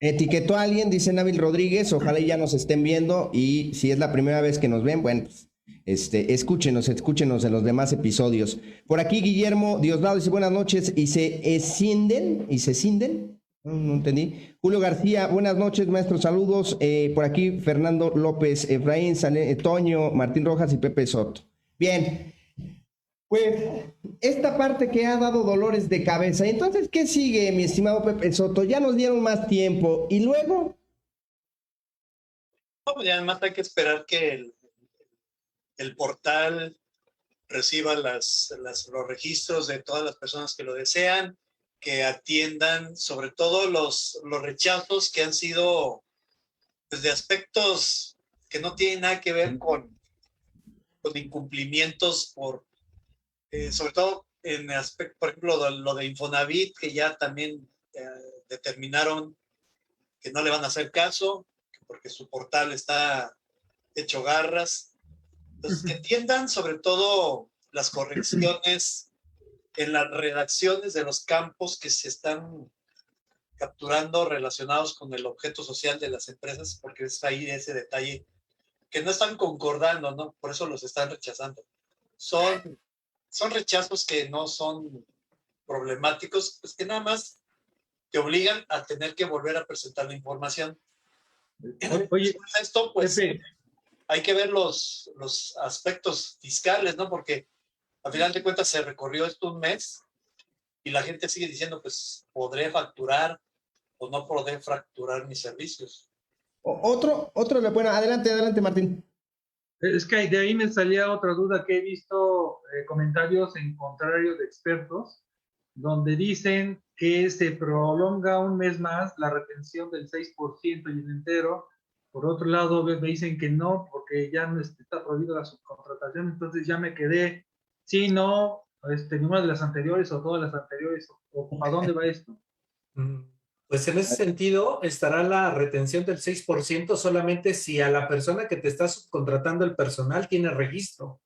etiquetó a alguien, dice Nabil Rodríguez, ojalá y ya nos estén viendo y si es la primera vez que nos ven, bueno, pues, escúchenos en los demás episodios. Por aquí Guillermo Diosdado dice buenas noches y se cinden. No entendí. Julio García, buenas noches, maestros, saludos. Por aquí Fernando López, Efraín, Toño, Martín Rojas y Pepe Soto. Bien, pues esta parte que ha dado dolores de cabeza. Entonces, ¿qué sigue, mi estimado Pepe Soto? Ya nos dieron más tiempo. ¿Y luego? No, y además hay que esperar que el portal reciba los registros de todas las personas que lo desean, que atiendan sobre todo los rechazos que han sido pues, de aspectos que no tienen nada que ver con incumplimientos sobre todo en aspecto, por ejemplo, lo de Infonavit, que ya también determinaron que no le van a hacer caso porque su portal está hecho garras. Entonces, que atiendan sobre todo las correcciones en las redacciones de los campos que se están capturando relacionados con el objeto social de las empresas, porque es ahí ese detalle que no están concordando, ¿no? Por eso los están rechazando. Son rechazos que no son problemáticos, pues que nada más te obligan a tener que volver a presentar la información. Oye, esto, pues, Pepe, hay que ver los aspectos fiscales, ¿no? Porque a final de cuentas se recorrió esto un mes y la gente sigue diciendo, pues, ¿podré facturar o no podré facturar mis servicios? Bueno, adelante, Martín. es que de ahí me salía otra duda que he visto comentarios en contrario de expertos, donde dicen que se prolonga un mes más la retención del 6% y el entero. Por otro lado, me dicen que no, porque ya no está prohibido la subcontratación. Entonces ya me quedé, sí, no, ninguna de las anteriores o todas las anteriores, o ¿a dónde va esto? Pues en ese sentido estará la retención del 6% solamente si a la persona que te está subcontratando el personal tiene registro.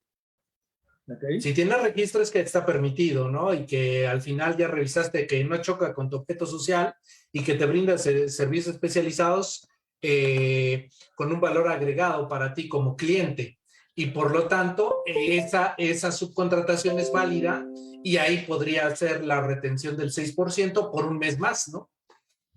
Okay. Si tiene registro es que está permitido, ¿no? Y que al final ya revisaste que no choca con tu objeto social y que te brinda servicios especializados con un valor agregado para ti como cliente. Y por lo tanto, esa subcontratación es válida y ahí podría ser la retención del 6% por un mes más, ¿no?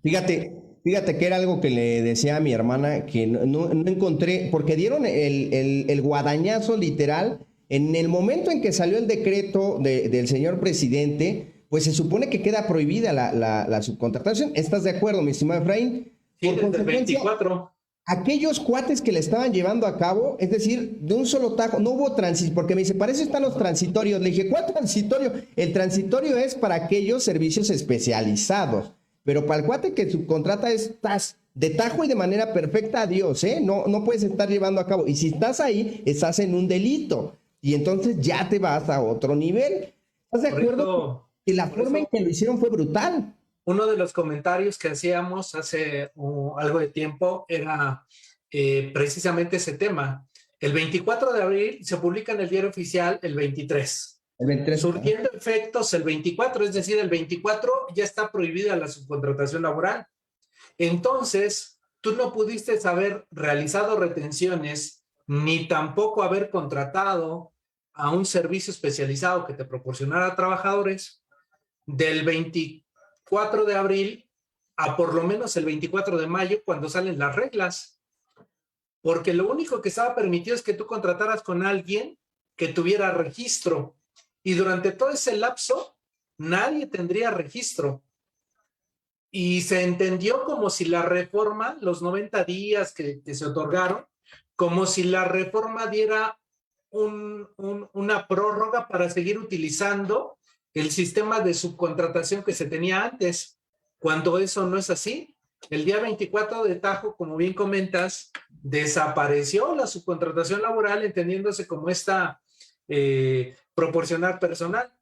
Fíjate que era algo que le decía a mi hermana que no encontré, porque dieron el guadañazo literal en el momento en que salió el decreto del señor presidente, pues se supone que queda prohibida la subcontratación. ¿Estás de acuerdo, mi estimado Efraín? Sí, desde el 24. Aquellos cuates que le estaban llevando a cabo, es decir, de un solo tajo, no hubo transitorio, porque me dice, para eso están los transitorios. Le dije, ¿cuál transitorio? El transitorio es para aquellos servicios especializados. Pero para el cuate que subcontrata estás de tajo y de manera perfecta, adiós, ¿eh? No puedes estar llevando a cabo. Y si estás ahí, estás en un delito. Y entonces ya te vas a otro nivel. ¿Estás de acuerdo? Que la forma en que lo hicieron fue brutal. uno de los comentarios que hacíamos hace algo de tiempo era precisamente ese tema. El 24 de abril se publica en el Diario Oficial el 23. El 23. Surtiendo efectos el 24, es decir, el 24 ya está prohibida la subcontratación laboral. Entonces, tú no pudiste haber realizado retenciones ni tampoco haber contratado a un servicio especializado que te proporcionara trabajadores del 24 de abril a por lo menos el 24 de mayo cuando salen las reglas. Porque lo único que estaba permitido es que tú contrataras con alguien que tuviera registro. Y durante todo ese lapso, nadie tendría registro. Y se entendió como si la reforma, los 90 días que se otorgaron, como si la reforma diera una prórroga para seguir utilizando el sistema de subcontratación que se tenía antes, cuando eso no es así. El día 24 de tajo, como bien comentas, desapareció la subcontratación laboral, entendiéndose como proporcionar personal,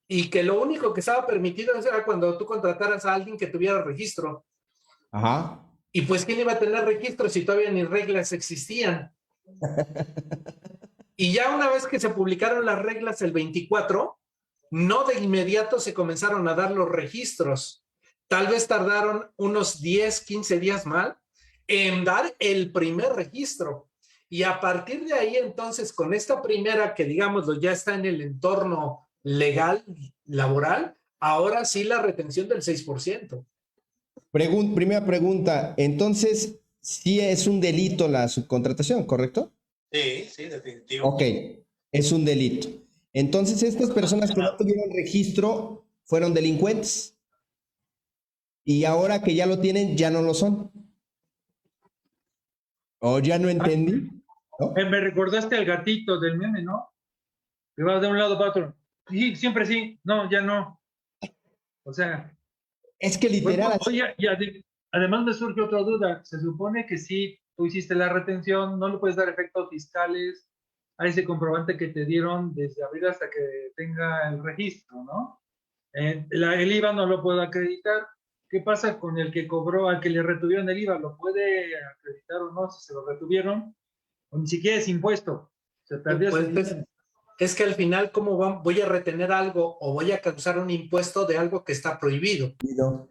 y que lo único que estaba permitido era cuando tú contrataras a alguien que tuviera registro. Ajá. Y pues, ¿quién iba a tener registro si todavía ni reglas existían? Y ya una vez que se publicaron las reglas el 24, no de inmediato se comenzaron a dar los registros. Tal vez tardaron unos 10, 15 días más en dar el primer registro. Y a partir de ahí, entonces, con esta primera que, digámoslo, ya está en el entorno legal, laboral, ahora sí la retención del 6%. Primera pregunta, entonces, sí es un delito la subcontratación, ¿correcto? Sí, sí, definitivo. Ok, es un delito. Entonces, estas personas que no tuvieron registro fueron delincuentes. Y ahora que ya lo tienen, ya no lo son. ¿O ya no entendí? ¿No? Me recordaste al gatito del meme, ¿no? Que va de un lado para otro. Sí, siempre sí. No, ya no. O sea, Es que literal... Oye, además me surge otra duda. Se supone que si tú hiciste la retención, no le puedes dar efectos fiscales a ese comprobante que te dieron desde abril hasta que tenga el registro, ¿no? El IVA no lo puedo acreditar. ¿Qué pasa con el que cobró, al que le retuvieron el IVA? ¿Lo puede acreditar o no si se lo retuvieron? O ni siquiera es impuesto. Se perdió pues, es que al final, ¿cómo voy a retener algo o voy a causar un impuesto de algo que está prohibido? No.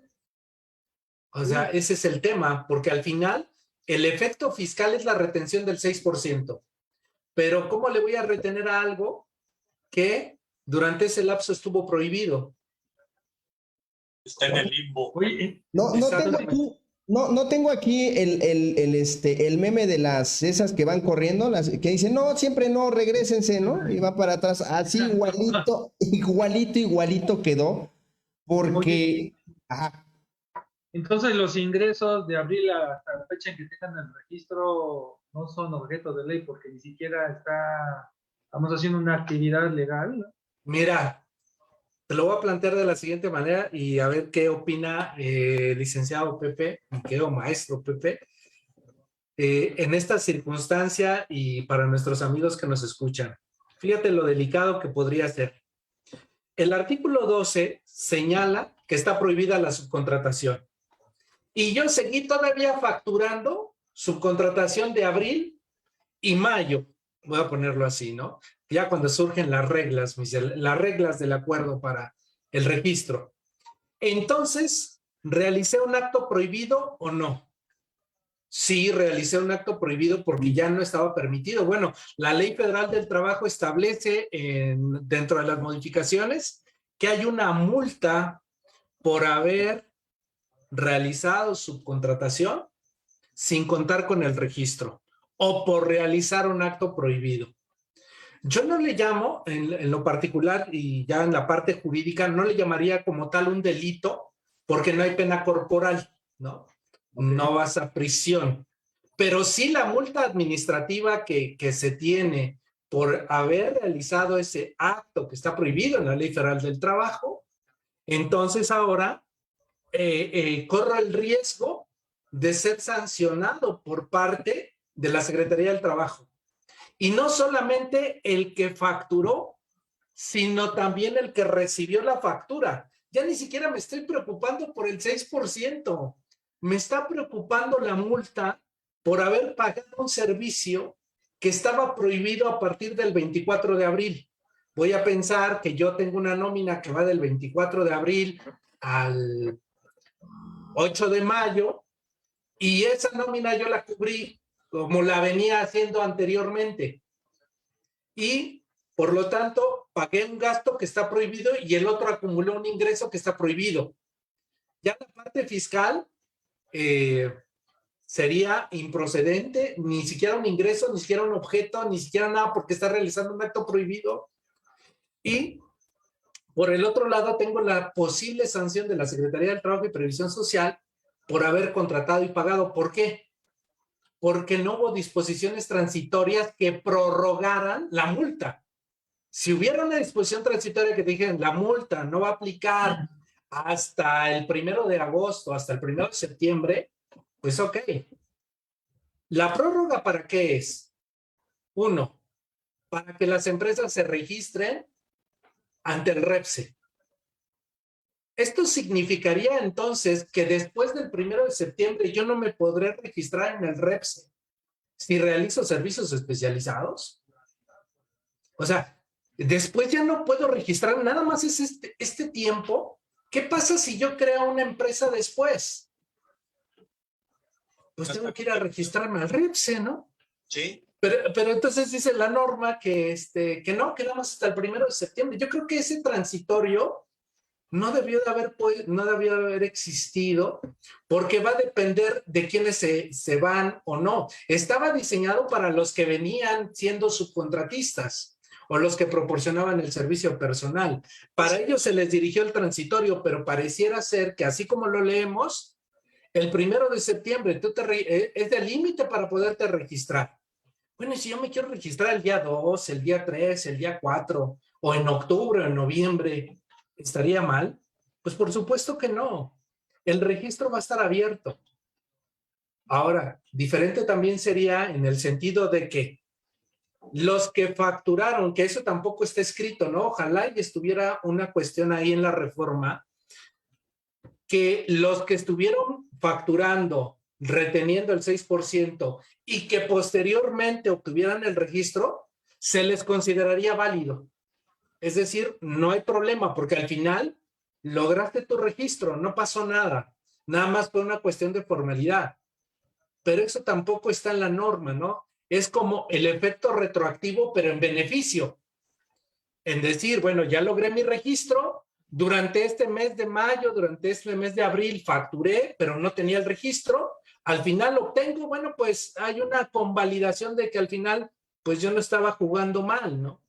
O sea, ese es el tema, porque al final el efecto fiscal es la retención del 6%. Pero ¿cómo le voy a retener a algo que durante ese lapso estuvo prohibido? Está en el limbo. Oye, No tengo aquí el meme de esas que van corriendo, las que dicen, no, siempre no, regrésense, ¿no? Y va para atrás, así igualito quedó, porque... Ajá. Entonces los ingresos de abril hasta la fecha en que tengan el registro no son objeto de ley porque ni siquiera estamos haciendo una actividad legal, ¿no? Mira, te lo voy a plantear de la siguiente manera y a ver qué opina licenciado Pepe, o maestro Pepe, en esta circunstancia y para nuestros amigos que nos escuchan. Fíjate lo delicado que podría ser. El artículo 12 señala que está prohibida la subcontratación. Y yo seguí todavía facturando subcontratación de abril y mayo. Voy a ponerlo así, ¿no? Ya cuando surgen las reglas del acuerdo para el registro. Entonces, ¿realicé un acto prohibido o no? Sí, realicé un acto prohibido porque ya no estaba permitido. Bueno, la Ley Federal del Trabajo establece dentro de las modificaciones que hay una multa por haber realizado subcontratación sin contar con el registro o por realizar un acto prohibido. Yo no le llamo, en lo particular y ya en la parte jurídica, no le llamaría como tal un delito porque no hay pena corporal, ¿no? No vas a prisión. Pero sí la multa administrativa que se tiene por haber realizado ese acto que está prohibido en la Ley Federal del Trabajo, entonces ahora corro el riesgo de ser sancionado por parte de la Secretaría del Trabajo. Y no solamente el que facturó, sino también el que recibió la factura. ya ni siquiera me estoy preocupando por el 6%. Me está preocupando la multa por haber pagado un servicio que estaba prohibido a partir del 24 de abril. Voy a pensar que yo tengo una nómina que va del 24 de abril al 8 de mayo y esa nómina yo la cubrí como la venía haciendo anteriormente. Y, por lo tanto, pagué un gasto que está prohibido y el otro acumuló un ingreso que está prohibido. Ya la parte fiscal sería improcedente, ni siquiera un ingreso, ni siquiera un objeto, ni siquiera nada, porque está realizando un acto prohibido. Y, por el otro lado, tengo la posible sanción de la Secretaría del Trabajo y Previsión Social por haber contratado y pagado. ¿Por qué? Porque no hubo disposiciones transitorias que prorrogaran la multa. Si hubiera una disposición transitoria que dijeran la multa no va a aplicar hasta el 1 de agosto, hasta el 1 de septiembre, pues ok. ¿La prórroga para qué es? 1, para que las empresas se registren ante el REPSE. Esto significaría entonces que después del 1 de septiembre yo no me podré registrar en el REPSE si realizo servicios especializados. O sea, después ya no puedo registrar, nada más es este tiempo. ¿Qué pasa si yo creo una empresa después? Pues tengo que ir a registrarme al REPSE, ¿no? Sí. Pero entonces dice la norma que no, que nada más hasta el 1 de septiembre. Yo creo que ese transitorio no debió de haber existido, porque va a depender de quiénes se van o no. Estaba diseñado para los que venían siendo subcontratistas o los que proporcionaban el servicio personal. Para ellos se les dirigió el transitorio, pero pareciera ser que así como lo leemos, el 1 de septiembre es el límite para poderte registrar. Bueno, y si yo me quiero registrar el día 2, el día 3, el día 4, o en octubre o en noviembre, ¿estaría mal? Pues por supuesto que no. El registro va a estar abierto. Ahora, diferente también sería en el sentido de que los que facturaron, que eso tampoco está escrito, ¿no? Ojalá y estuviera una cuestión ahí en la reforma, que los que estuvieron facturando, reteniendo el 6% y que posteriormente obtuvieran el registro, se les consideraría válido. Es decir, no hay problema porque al final lograste tu registro, no pasó nada, nada más por una cuestión de formalidad. Pero eso tampoco está en la norma, ¿no? Es como el efecto retroactivo, pero en beneficio. En decir, bueno, ya logré mi registro, durante este mes de mayo, durante este mes de abril facturé, pero no tenía el registro, al final lo obtengo, bueno, pues hay una convalidación de que al final, pues yo no estaba jugando mal, ¿no?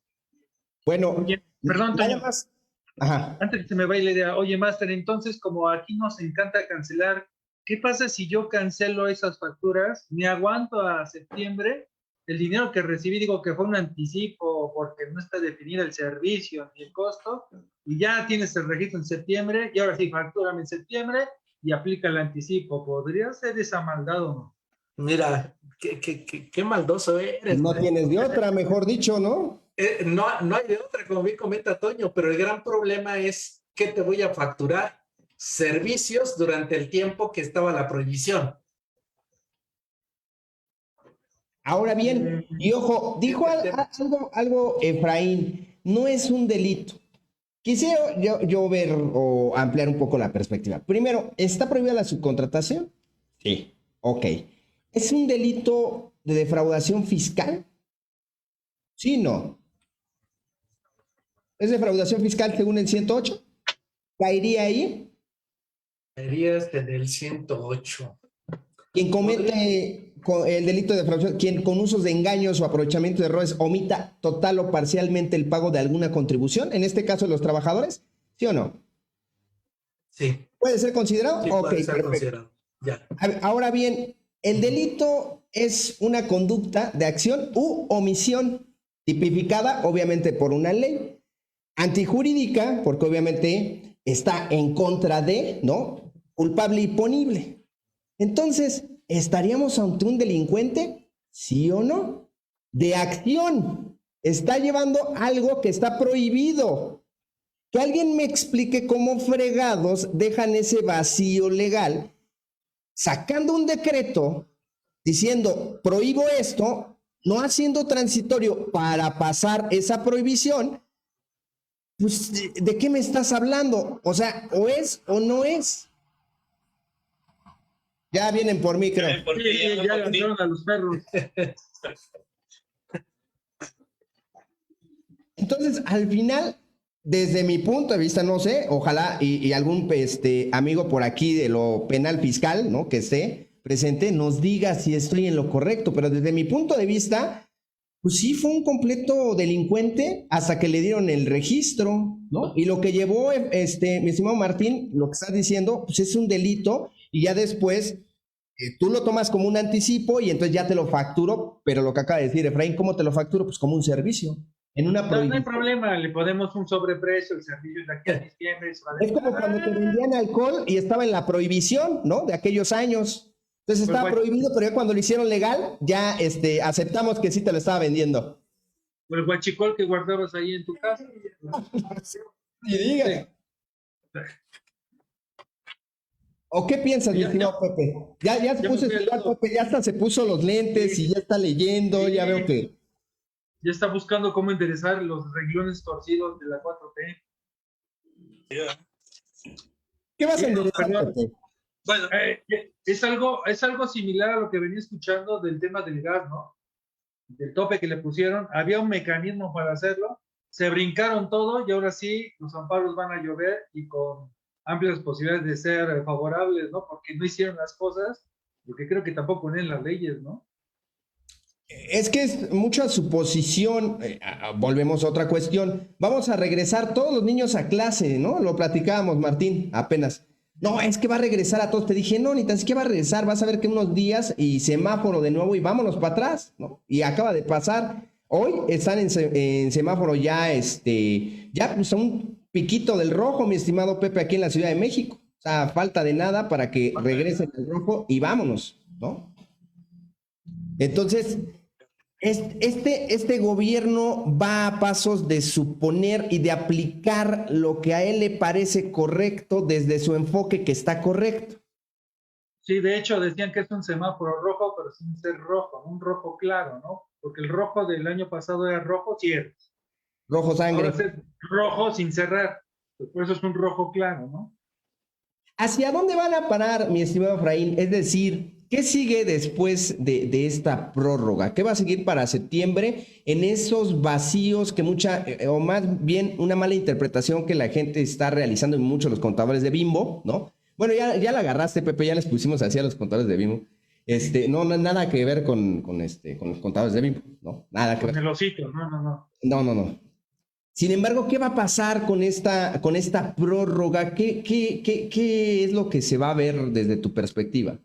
Bueno, Oye, perdón, nada Toño. más. Ajá. Antes que se me vaya la idea, oye, Master, entonces como aquí nos encanta cancelar, ¿qué pasa si yo cancelo esas facturas, me aguanto a septiembre, el dinero que recibí, digo que fue un anticipo porque no está definido el servicio ni el costo, y ya tienes el registro en septiembre, y ahora sí, factúrame en septiembre y aplica el anticipo? ¿Podría ser esa maldad o no? Mira, qué maldoso eres. No tienes de otra, mejor dicho, ¿no? No hay de otra, como bien comenta Toño, pero el gran problema es que te voy a facturar servicios durante el tiempo que estaba la prohibición. Ahora bien, y ojo, dijo algo Efraín, no es un delito. Quisiera yo ver o ampliar un poco la perspectiva. Primero, ¿está prohibida la subcontratación? Sí. Ok. ¿Es un delito de defraudación fiscal? Sí, no. ¿Es defraudación fiscal según el 108? ¿Caería ahí? Caerías en el 108. Quien comete el delito de defraudación, quien con usos de engaños o aprovechamiento de errores omita total o parcialmente el pago de alguna contribución, en este caso los trabajadores, ¿sí o no? Sí. ¿Puede ser considerado? Sí, ok, puede ser perfecto. considerado. Ya. Ahora bien, el delito es una conducta de acción u omisión tipificada obviamente por una ley antijurídica, porque obviamente está en contra de, ¿no? Culpable y punible. Entonces, ¿estaríamos ante un delincuente? ¿Sí o no? De acción. Está llevando algo que está prohibido. Que alguien me explique cómo fregados dejan ese vacío legal sacando un decreto diciendo prohíbo esto, no haciendo transitorio para pasar esa prohibición. Pues, ¿de qué me estás hablando? O sea, o es o no es. Ya vienen por mí, creo. Sí, ya lanzaron a los perros. Entonces, al final, desde mi punto de vista, no sé, ojalá y algún amigo por aquí de lo penal fiscal, ¿no? Que esté presente, nos diga si estoy en lo correcto, pero desde mi punto de vista, pues sí fue un completo delincuente hasta que le dieron el registro, ¿no? Y lo que llevó, mi estimado Martín, lo que estás diciendo, pues es un delito y ya después tú lo tomas como un anticipo y entonces ya te lo facturo, pero lo que acaba de decir Efraín, ¿cómo te lo facturo? Pues como un servicio. En una No, no hay problema, le ponemos un sobreprecio, el servicio de aquí a diciembre. Es como cuando te vendían alcohol y estaba en la prohibición, ¿no? De aquellos años. Entonces estaba prohibido, pero ya cuando lo hicieron legal, ya aceptamos que sí te lo estaba vendiendo. O el guachicol que guardabas ahí en tu casa. Y diga. ¿O qué piensas, mi estimado Pepe? Ya se puso igual, Pepe, ya hasta se puso los lentes y ya está leyendo, ya veo que... Ya está buscando cómo enderezar los renglones torcidos de la 4T. ¿Qué vas a enderezar, Pepe? Bueno, es algo similar a lo que venía escuchando del tema del gas, ¿no? Del tope que le pusieron. Había un mecanismo para hacerlo. Se brincaron todo y ahora sí los amparos van a llover y con amplias posibilidades de ser favorables, ¿no? Porque no hicieron las cosas, lo que creo que tampoco leen las leyes, ¿no? Es que es mucha suposición. Volvemos a otra cuestión. Vamos a regresar todos los niños a clase, ¿no? Lo platicábamos, Martín, apenas. No, es que va a regresar a todos. Te dije, no, ni tan siquiera va a regresar. Vas a ver que unos días y semáforo de nuevo y vámonos para atrás, ¿no? Y acaba de pasar. Hoy están en semáforo ya, ya pues a un piquito del rojo, mi estimado Pepe, aquí en la Ciudad de México. O sea, falta de nada para que regresen al rojo y vámonos, ¿no? Entonces, este gobierno va a pasos de suponer y de aplicar lo que a él le parece correcto desde su enfoque que está correcto. Sí, de hecho decían que es un semáforo rojo, pero sin ser rojo, un rojo claro, ¿no? Porque el rojo del año pasado era rojo cierto. Rojo sangre. Ahora es rojo sin cerrar. Pues por eso es un rojo claro, ¿no? ¿Hacia dónde van a parar, mi estimado Efraín? Es decir, ¿qué sigue después de esta prórroga? ¿Qué va a seguir para septiembre en esos vacíos que o más bien una mala interpretación que la gente está realizando en muchos los contadores de Bimbo, ¿no? Bueno, ya la agarraste, Pepe, ya les pusimos así a los contadores de Bimbo. No, nada que ver con los contadores de Bimbo, ¿no? Nada que ver. Con el osito, no. No. Sin embargo, ¿qué va a pasar con esta prórroga? ¿Qué es lo que se va a ver desde tu perspectiva?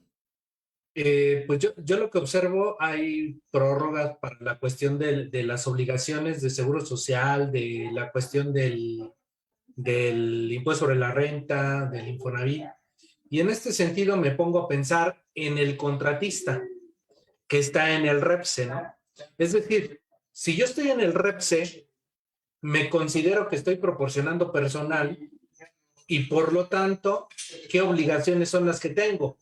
Pues yo lo que observo, hay prórrogas para la cuestión de las obligaciones de seguro social, de la cuestión del impuesto sobre la renta, del Infonavit. Y en este sentido me pongo a pensar en el contratista que está en el REPSE, ¿no? Es decir, si yo estoy en el REPSE, me considero que estoy proporcionando personal y por lo tanto, ¿qué obligaciones son las que tengo?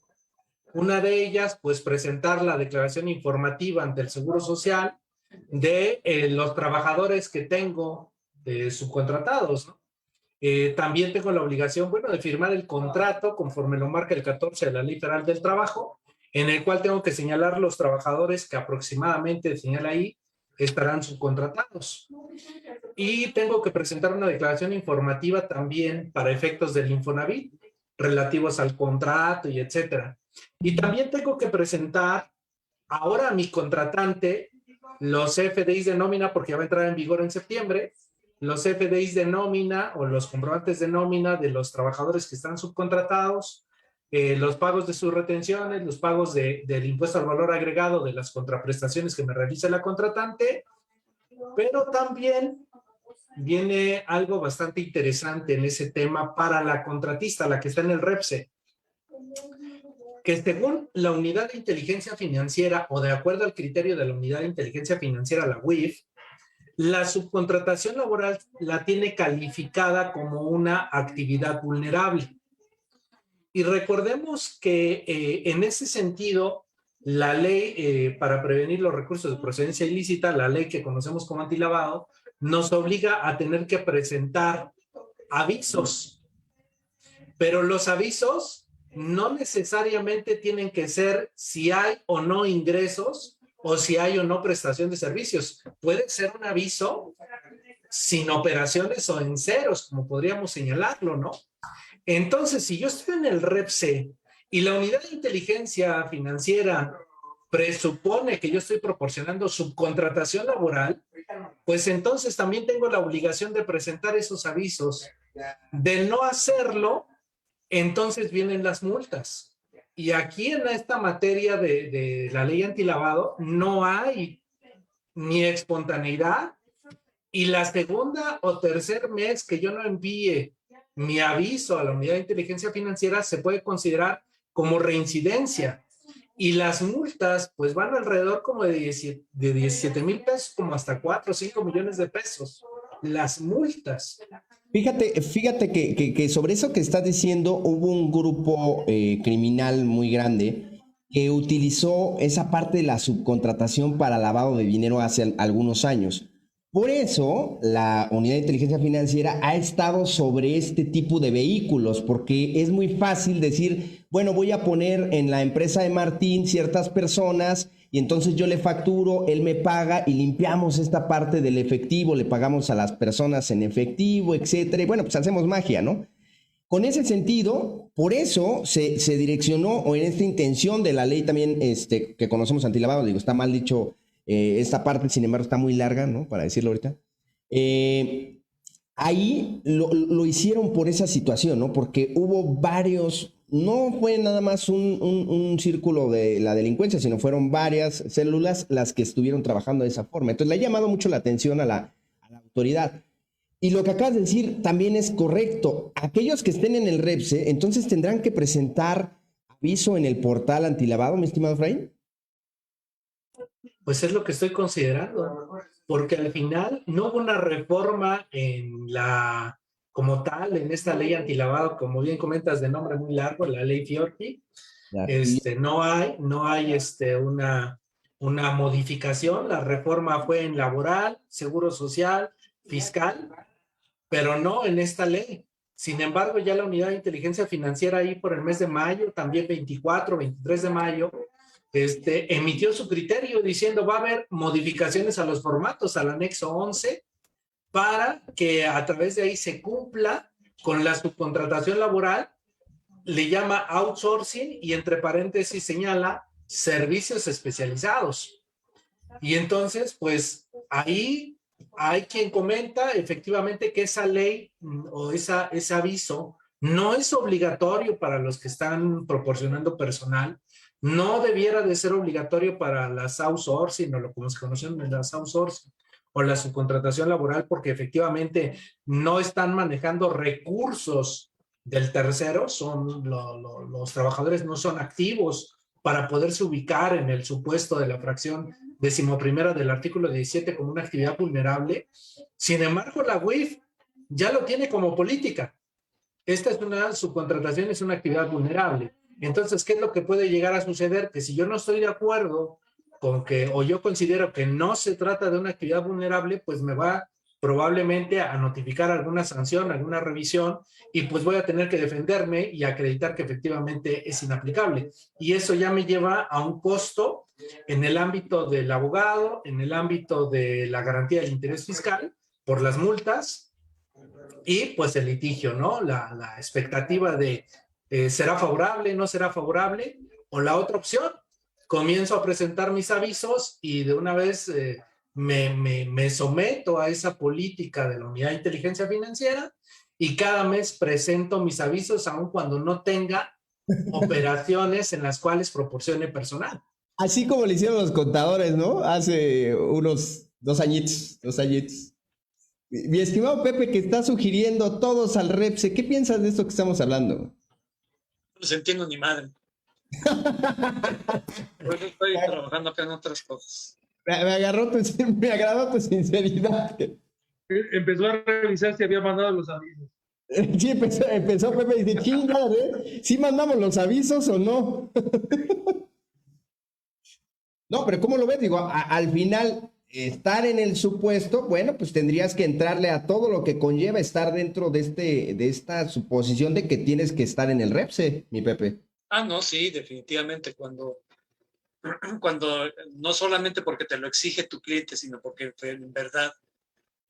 Una de ellas, pues presentar la declaración informativa ante el Seguro Social de los trabajadores que tengo subcontratados, ¿no? También tengo la obligación, bueno, de firmar el contrato conforme lo marca el 14 de la Ley Federal del Trabajo, en el cual tengo que señalar los trabajadores que aproximadamente, señala ahí, estarán subcontratados. Y tengo que presentar una declaración informativa también para efectos del Infonavit, relativos al contrato y etcétera. Y también tengo que presentar ahora a mi contratante los FDIs de nómina, porque ya va a entrar en vigor en septiembre, los FDIs de nómina o los comprobantes de nómina de los trabajadores que están subcontratados, los pagos de sus retenciones, los pagos del impuesto al valor agregado de las contraprestaciones que me realiza la contratante, pero también viene algo bastante interesante en ese tema para la contratista, la que está en el REPSE, que según la Unidad de Inteligencia Financiera o de acuerdo al criterio de la Unidad de Inteligencia Financiera, la UIF, la subcontratación laboral la tiene calificada como una actividad vulnerable. Y recordemos que en ese sentido, la ley para prevenir los recursos de procedencia ilícita, la ley que conocemos como antilavado, nos obliga a tener que presentar avisos. Pero los avisos no necesariamente tienen que ser si hay o no ingresos o si hay o no prestación de servicios. Puede ser un aviso sin operaciones o en ceros, como podríamos señalarlo, ¿no? Entonces, si yo estoy en el REPSE y la unidad de inteligencia financiera presupone que yo estoy proporcionando subcontratación laboral, pues entonces también tengo la obligación de presentar esos avisos. De no hacerlo, entonces vienen las multas. Y aquí en esta materia de la ley antilavado no hay ni espontaneidad, y la segunda o tercer mes que yo no envíe mi aviso a la unidad de inteligencia financiera se puede considerar como reincidencia. Y las multas pues van alrededor como de 17,000 pesos, como hasta 4 o 5 millones de pesos. Las multas. Fíjate que sobre eso que estás diciendo hubo un grupo criminal muy grande que utilizó esa parte de la subcontratación para lavado de dinero hace algunos años. Por eso la Unidad de Inteligencia Financiera ha estado sobre este tipo de vehículos, porque es muy fácil decir, bueno, voy a poner en la empresa de Martín ciertas personas y entonces yo le facturo, él me paga y limpiamos esta parte del efectivo, le pagamos a las personas en efectivo, etcétera. Y bueno, pues hacemos magia, ¿no? Con ese sentido, por eso se direccionó, o en esta intención de la ley también que conocemos antilavado, digo, está mal dicho esta parte, sin embargo, está muy larga, ¿no? Para decirlo ahorita. Ahí lo hicieron por esa situación, ¿no? Porque hubo varios, no fue nada más un círculo de la delincuencia, sino fueron varias células las que estuvieron trabajando de esa forma. Entonces le ha llamado mucho la atención a la autoridad. Y lo que acabas de decir también es correcto. Aquellos que estén en el REPSE, entonces tendrán que presentar aviso en el portal antilavado, mi estimado Efraín. Pues es lo que estoy considerando, porque al final no hubo una reforma como tal, en esta ley antilavado, como bien comentas, de nombre muy largo, la ley Fiorti. No hay una modificación. La reforma fue en laboral, seguro social, fiscal, pero no en esta ley. Sin embargo, ya la Unidad de Inteligencia Financiera ahí por el mes de mayo, también 24, 23 de mayo, emitió su criterio diciendo va a haber modificaciones a los formatos, al anexo 11, para que a través de ahí se cumpla con la subcontratación laboral. Le llama outsourcing y entre paréntesis señala servicios especializados. Y entonces, pues ahí hay quien comenta efectivamente que esa ley o ese aviso no es obligatorio para los que están proporcionando personal, no debiera de ser obligatorio para las outsourcing o lo que se conocen las outsourcing o la subcontratación laboral, porque efectivamente no están manejando recursos del tercero, los trabajadores no son activos para poderse ubicar en el supuesto de la fracción 11ª del artículo 17 como una actividad vulnerable. Sin embargo, la UIF ya lo tiene como política. Esta es una subcontratación, es una actividad vulnerable. Entonces, ¿qué es lo que puede llegar a suceder? Que si yo no estoy de acuerdo con o yo considero que no se trata de una actividad vulnerable, pues me va probablemente a notificar alguna sanción, alguna revisión, y pues voy a tener que defenderme y acreditar que efectivamente es inaplicable. Y eso ya me lleva a un costo en el ámbito del abogado, en el ámbito de la garantía del interés fiscal por las multas y pues el litigio, ¿no? La expectativa de ¿será favorable, no será favorable? O la otra opción, comienzo a presentar mis avisos y de una vez me someto a esa política de la Unidad de Inteligencia Financiera y cada mes presento mis avisos aun cuando no tenga operaciones en las cuales proporcione personal. Así como le hicieron los contadores, ¿no? Hace unos 2 añitos. Mi estimado Pepe, que está sugiriendo todos al REPSE, ¿qué piensas de esto que estamos hablando? No les entiendo ni madre. Por eso estoy trabajando acá en otras cosas. Me agradó tu sinceridad. Empezó a revisar si había mandado los avisos. Sí, empezó Pepe y dice, chingada, ¿sí mandamos los avisos o no? No, pero ¿cómo lo ves? Digo, al final, estar en el supuesto, bueno, pues tendrías que entrarle a todo lo que conlleva estar dentro de esta suposición de que tienes que estar en el REPSE, mi Pepe. Ah, no, sí, definitivamente. Cuando no solamente porque te lo exige tu cliente, sino porque en verdad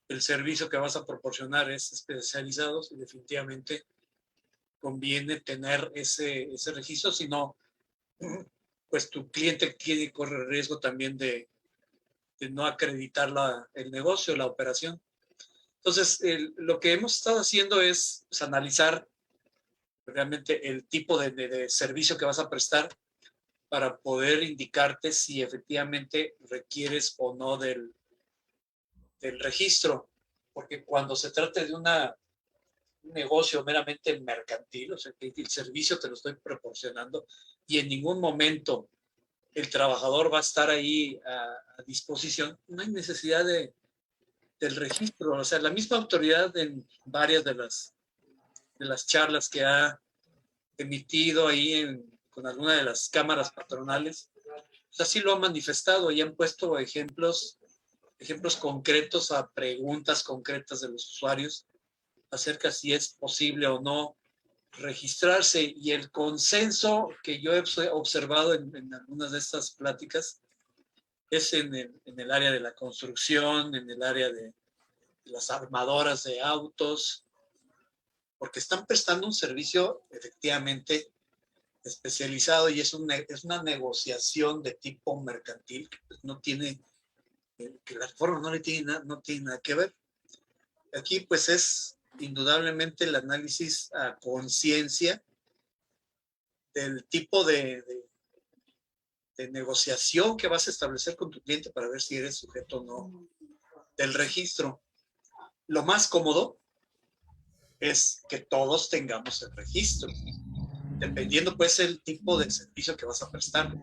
el servicio que vas a proporcionar es especializado, y definitivamente conviene tener ese registro, si no, pues tu cliente corre riesgo también de no acreditar el negocio, la operación. Entonces, lo que hemos estado haciendo es pues, analizar realmente el tipo de servicio que vas a prestar para poder indicarte si efectivamente requieres o no del registro, porque cuando se trata de un negocio meramente mercantil, o sea, que el servicio te lo estoy proporcionando y en ningún momento el trabajador va a estar ahí a disposición, no hay necesidad del registro. O sea, la misma autoridad en varias de las charlas que ha emitido ahí con alguna de las cámaras patronales, pues así lo han manifestado y han puesto ejemplos concretos a preguntas concretas de los usuarios acerca si es posible o no registrarse, y el consenso que yo he observado en algunas de estas pláticas es en el área de la construcción, en el área de las armadoras de autos, porque están prestando un servicio efectivamente especializado y es una negociación de tipo mercantil que no tiene, que la forma no tiene nada que ver. Aquí pues es indudablemente el análisis a conciencia del tipo de negociación que vas a establecer con tu cliente para ver si eres sujeto o no del registro. Lo más cómodo es que todos tengamos el registro, dependiendo pues el tipo de servicio que vas a prestar.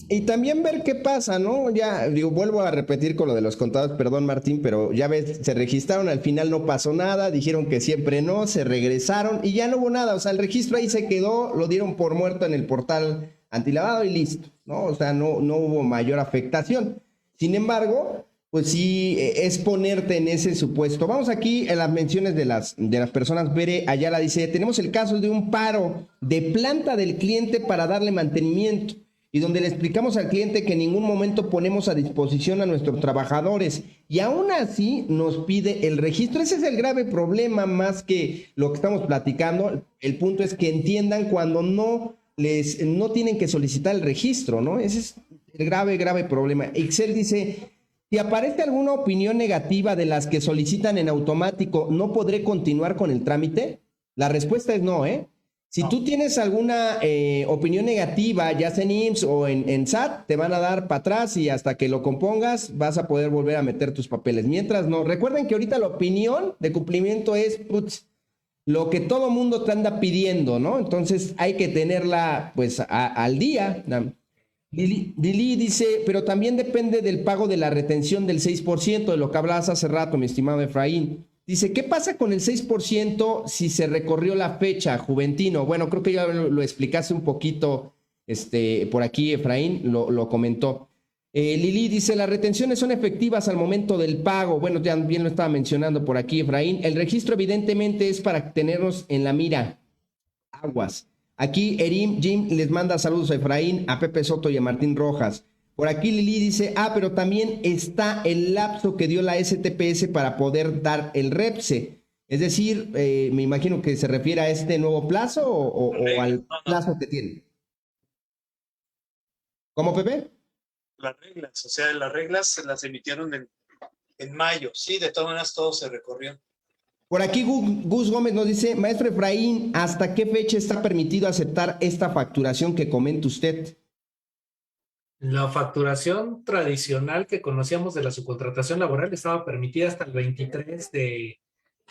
Y también ver qué pasa, ¿no? Ya, digo, vuelvo a repetir con lo de los contados, perdón Martín, pero ya ves, se registraron, al final no pasó nada, dijeron que siempre no, se regresaron y ya no hubo nada, o sea, el registro ahí se quedó, lo dieron por muerto en el portal antilavado y listo, ¿no? O sea, no hubo mayor afectación. Sin embargo, pues sí, es ponerte en ese supuesto. Vamos aquí en las menciones de las personas. Bere Ayala dice, tenemos el caso de un paro de planta del cliente para darle mantenimiento, y donde le explicamos al cliente que en ningún momento ponemos a disposición a nuestros trabajadores y aún así nos pide el registro. Ese es el grave problema más que lo que estamos platicando. El punto es que entiendan cuando no tienen que solicitar el registro, ¿no? Ese es el grave problema. Excel dice, si aparece alguna opinión negativa de las que solicitan en automático, ¿no podré continuar con el trámite? La respuesta es no, ¿eh? Si tú tienes alguna opinión negativa, ya sea en IMSS o en SAT, te van a dar para atrás y hasta que lo compongas vas a poder volver a meter tus papeles. Mientras no, recuerden que ahorita la opinión de cumplimiento es lo que todo mundo te anda pidiendo, ¿no? Entonces hay que tenerla pues al día. Lili dice, pero también depende del pago de la retención del 6%, de lo que hablabas hace rato, mi estimado Efraín. Dice, ¿qué pasa con el 6% si se recorrió la fecha, Juventino? Bueno, creo que ya lo explicaste un poquito por aquí, Efraín lo comentó. Lili dice, las retenciones son efectivas al momento del pago. Bueno, ya bien lo estaba mencionando por aquí, Efraín. El registro evidentemente es para tenernos en la mira. Aguas. Aquí Jim les manda saludos a Efraín, a Pepe Soto y a Martín Rojas. Por aquí Lili dice, pero también está el lapso que dio la STPS para poder dar el REPSE. Es decir, me imagino que se refiere a este nuevo plazo o al plazo que tiene. ¿Cómo, Pepe? Las reglas se las emitieron en mayo. Sí, de todas maneras todo se recorrió. Por aquí Gus Gómez nos dice, maestro Efraín, ¿hasta qué fecha está permitido aceptar esta facturación que comenta usted? La facturación tradicional que conocíamos de la subcontratación laboral estaba permitida hasta el 23 de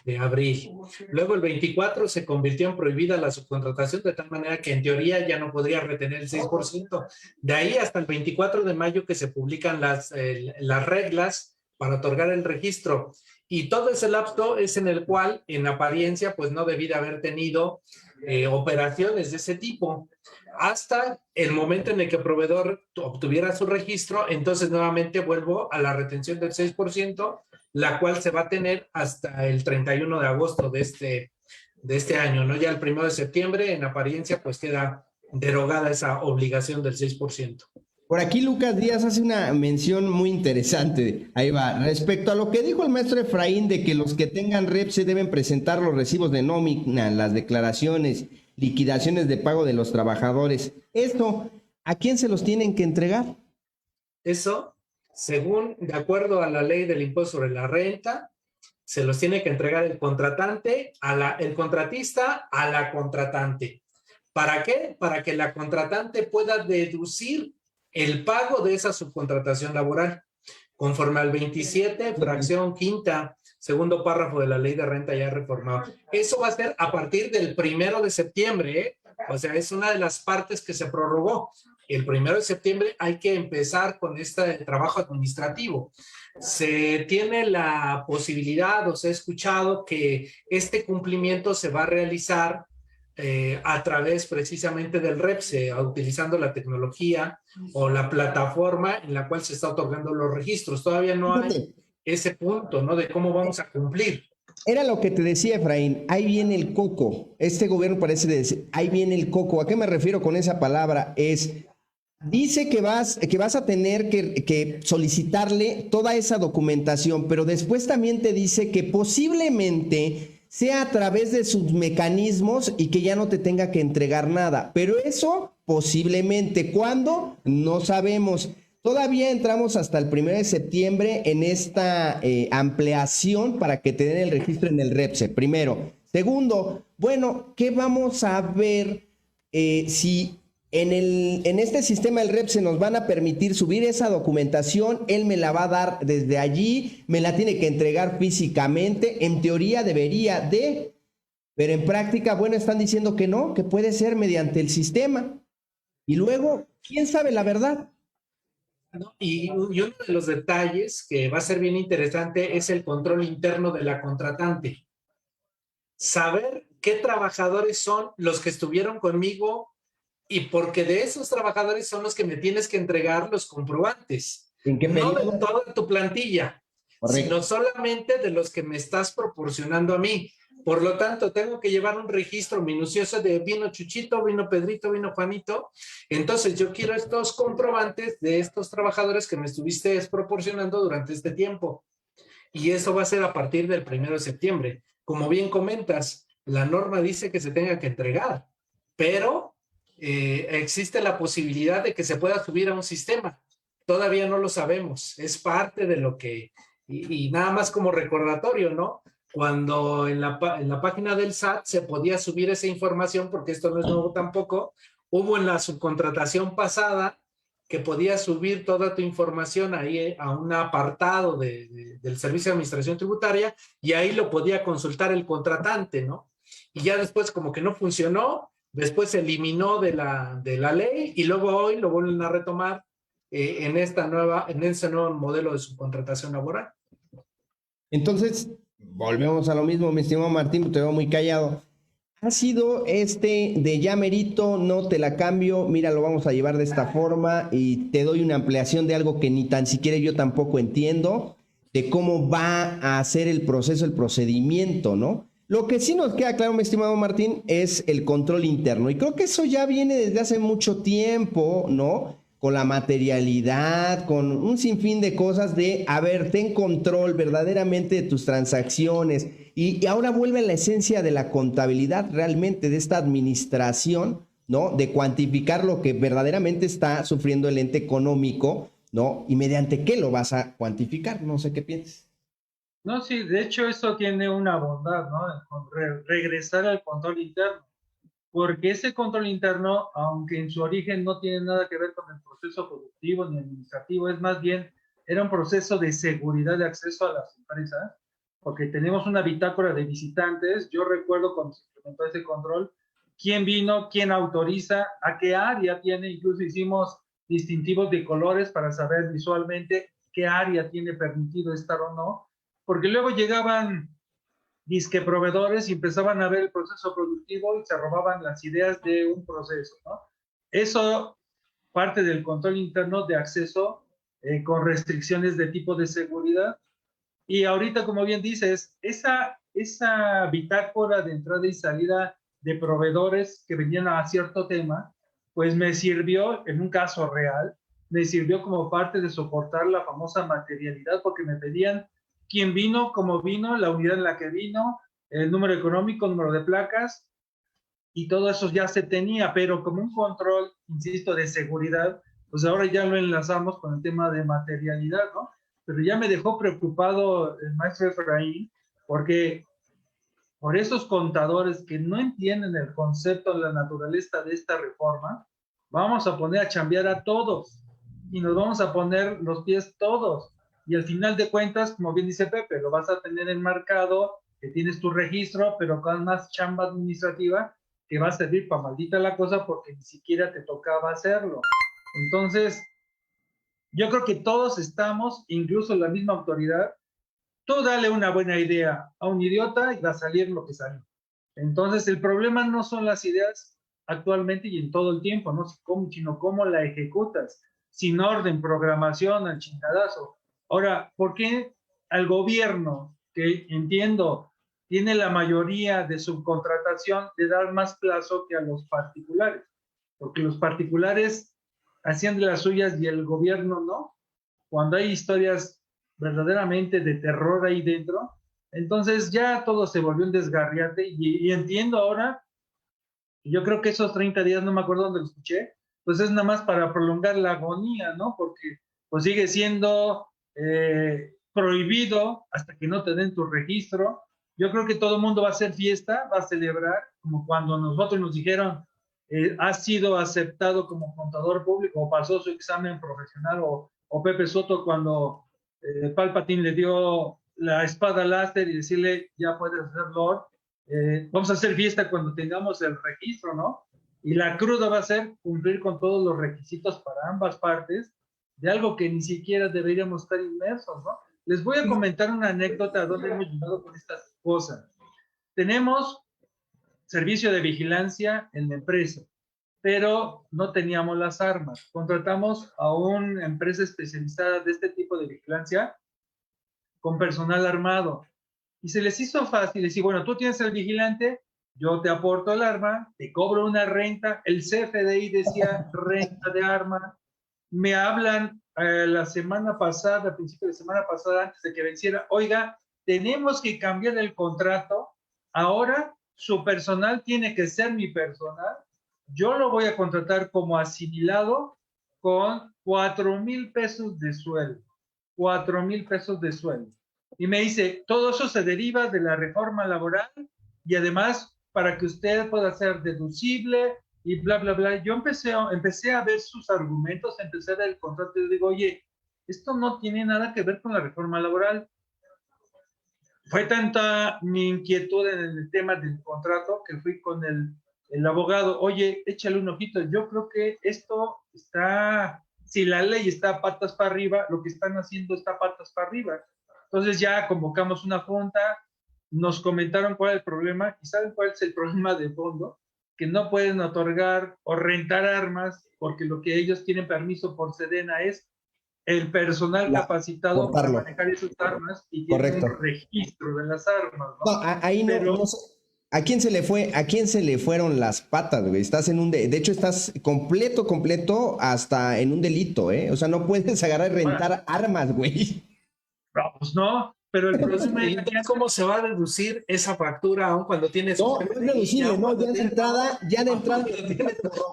de abril. Luego el 24 se convirtió en prohibida la subcontratación, de tal manera que en teoría ya no podría retener el 6%. De ahí hasta el 24 de mayo que se publican las reglas para otorgar el registro. Y todo ese lapso es en el cual, en apariencia, pues no debía haber tenido operaciones de ese tipo. Hasta el momento en el que el proveedor obtuviera su registro, entonces nuevamente vuelvo a la retención del 6%, la cual se va a tener hasta el 31 de agosto de este año, ¿no? Ya el 1 de septiembre, en apariencia, pues queda derogada esa obligación del 6%. Por aquí Lucas Díaz hace una mención muy interesante. Ahí va. Respecto a lo que dijo el maestro Efraín de que los que tengan REPSE deben presentar los recibos de nómina, las declaraciones, liquidaciones de pago de los trabajadores. Esto, ¿a quién se los tienen que entregar? Eso, según, de acuerdo a la ley del impuesto sobre la renta, se los tiene que entregar el contratante, el contratista a la contratante. ¿Para qué? Para que la contratante pueda deducir el pago de esa subcontratación laboral, conforme al 27, fracción quinta, segundo párrafo de la ley de renta ya reformado. Eso va a ser a partir del 1 de septiembre, ¿eh? O sea, es una de las partes que se prorrogó. El 1 de septiembre hay que empezar con este trabajo administrativo. Se tiene la posibilidad, o se ha escuchado que este cumplimiento se va a realizar a través precisamente del REPSE, utilizando la tecnología o la plataforma en la cual se está otorgando los registros. Todavía no hay ese punto, ¿no? De cómo vamos a cumplir. Era lo que te decía, Efraín, ahí viene el coco. Este gobierno parece decir, ahí viene el coco. ¿A qué me refiero con esa palabra? Dice que vas a tener que solicitarle toda esa documentación, pero después también te dice que posiblemente sea a través de sus mecanismos y que ya no te tenga que entregar nada. Pero eso posiblemente. ¿Cuándo? No sabemos. Todavía entramos hasta el 1 de septiembre en esta ampliación para que te den el registro en el REPSE, primero. Segundo, bueno, ¿qué vamos a ver si en este sistema del REPSE nos van a permitir subir esa documentación? Él me la va a dar desde allí, me la tiene que entregar físicamente. En teoría debería de, pero en práctica, bueno, están diciendo que no, que puede ser mediante el sistema. Y luego, ¿quién sabe la verdad? Y uno de los detalles que va a ser bien interesante es el control interno de la contratante. Saber qué trabajadores son los que estuvieron conmigo, y porque de esos trabajadores son los que me tienes que entregar los comprobantes. ¿En qué no periodo? de toda tu plantilla, Correcto. sino solamente de los que me estás proporcionando a mí. Por lo tanto, tengo que llevar un registro minucioso de vino Chuchito, vino Pedrito, vino Juanito. Entonces, yo quiero estos comprobantes de estos trabajadores que me estuviste proporcionando durante este tiempo. Y eso va a ser a partir del 1 de septiembre. Como bien comentas, la norma dice que se tenga que entregar, pero existe la posibilidad de que se pueda subir a un sistema. Todavía no lo sabemos. Es parte de lo que... Y nada más como recordatorio, ¿no? Cuando en la página del SAT se podía subir esa información, porque esto no es nuevo tampoco, hubo en la subcontratación pasada que podías subir toda tu información ahí a un apartado del Servicio de Administración Tributaria, y ahí lo podía consultar el contratante, ¿no? Y ya después como que no funcionó, después se eliminó de la ley, y luego hoy lo vuelven a retomar en ese nuevo modelo de subcontratación laboral. Entonces, volvemos a lo mismo, mi estimado Martín, te veo muy callado. Ha sido de ya merito, no te la cambio, mira, lo vamos a llevar de esta forma y te doy una ampliación de algo que ni tan siquiera yo tampoco entiendo, de cómo va a ser el proceso, el procedimiento, ¿no? Lo que sí nos queda claro, mi estimado Martín, es el control interno. Y creo que eso ya viene desde hace mucho tiempo, ¿no? Con la materialidad, con un sinfín de cosas de, a ver, ten control verdaderamente de tus transacciones. Y ahora vuelve a la esencia de la contabilidad realmente, de esta administración, ¿no? De cuantificar lo que verdaderamente está sufriendo el ente económico, ¿no? Y mediante qué lo vas a cuantificar, no sé qué piensas. No, sí, de hecho eso tiene una bondad, ¿no? Regresar al control interno, porque ese control interno, aunque en su origen no tiene nada que ver con el proceso productivo ni administrativo, es más bien, era un proceso de seguridad de acceso a las empresas, porque tenemos una bitácora de visitantes. Yo recuerdo cuando se implementó ese control, quién vino, quién autoriza, a qué área tiene, incluso hicimos distintivos de colores para saber visualmente qué área tiene permitido estar o no, porque luego llegaban disque proveedores y empezaban a ver el proceso productivo y se robaban las ideas de un proceso, ¿no? Eso parte del control interno de acceso con restricciones de tipo de seguridad. Y ahorita, como bien dices, esa bitácora de entrada y salida de proveedores que venían a cierto tema, pues me sirvió, en un caso real, me sirvió como parte de soportar la famosa materialidad, porque me pedían quién vino, cómo vino, la unidad en la que vino, el número económico, número de placas, y todo eso ya se tenía, pero como un control, insisto, de seguridad, pues ahora ya lo enlazamos con el tema de materialidad, ¿no? Pero ya me dejó preocupado el maestro Efraín, porque por esos contadores que no entienden el concepto, la naturaleza de esta reforma, vamos a poner a chambear a todos y nos vamos a poner los pies todos. Y al final de cuentas, como bien dice Pepe, lo vas a tener enmarcado, que tienes tu registro, pero con más chamba administrativa que va a servir para maldita la cosa porque ni siquiera te tocaba hacerlo. Entonces, yo creo que todos estamos, incluso la misma autoridad, tú dale una buena idea a un idiota y va a salir lo que sale. Entonces, el problema no son las ideas actualmente y en todo el tiempo, ¿no? Sino cómo la ejecutas, sin orden, programación, al chingadazo. Ahora, ¿por qué al gobierno, que entiendo tiene la mayoría de subcontratación, de dar más plazo que a los particulares? Porque los particulares hacían de las suyas y el gobierno no. Cuando hay historias verdaderamente de terror ahí dentro, entonces ya todo se volvió un desgarriate y entiendo ahora, yo creo que esos 30 días, no me acuerdo dónde lo escuché, pues es nada más para prolongar la agonía, ¿no? Porque pues sigue siendo prohibido hasta que no te den tu registro. Yo creo que todo el mundo va a hacer fiesta, va a celebrar, como cuando nosotros nos dijeron, ha sido aceptado como contador público o pasó su examen profesional, o Pepe Soto cuando Palpatine le dio la espada láser y decirle, ya puedes ser Lord, vamos a hacer fiesta cuando tengamos el registro, ¿no? Y la cruda va a ser cumplir con todos los requisitos para ambas partes de algo que ni siquiera deberíamos estar inmersos, ¿no? Les voy a comentar una anécdota donde hemos llegado con estas cosas. Tenemos servicio de vigilancia en la empresa, pero no teníamos las armas. Contratamos a una empresa especializada de este tipo de vigilancia con personal armado. Y se les hizo fácil decir, bueno, tú tienes el vigilante, yo te aporto el arma, te cobro una renta. El CFDI decía renta de arma. Me hablan la semana pasada, a principio de semana pasada, antes de que venciera, oiga, tenemos que cambiar el contrato. Ahora su personal tiene que ser mi personal. Yo lo voy a contratar como asimilado con 4,000 pesos de sueldo. 4,000 pesos de sueldo. Y me dice, todo eso se deriva de la reforma laboral y además para que usted pueda ser deducible y bla, bla, bla. Yo empecé a ver sus argumentos, empecé a ver el contrato y digo, oye, esto no tiene nada que ver con la reforma laboral. Fue tanta mi inquietud en el tema del contrato que fui con el abogado, oye, échale un ojito, yo creo que esto está, si la ley está patas para arriba, lo que están haciendo está patas para arriba. Entonces ya convocamos una junta, nos comentaron cuál es el problema y ¿saben cuál es el problema de fondo? Que no pueden otorgar o rentar armas porque lo que ellos tienen permiso por Sedena es el personal capacitado para manejar esas armas y tienen un registro de las armas, ¿no? No, ahí no sé. ¿A quién se le fueron las patas, güey? Estás en de hecho estás completo hasta en un delito, ¿eh? O sea, no puedes agarrar y rentar armas, güey. No, pues no, pero el problema es cómo se va a deducir esa factura aún cuando tienes... No es deducible, no, ya de entrada.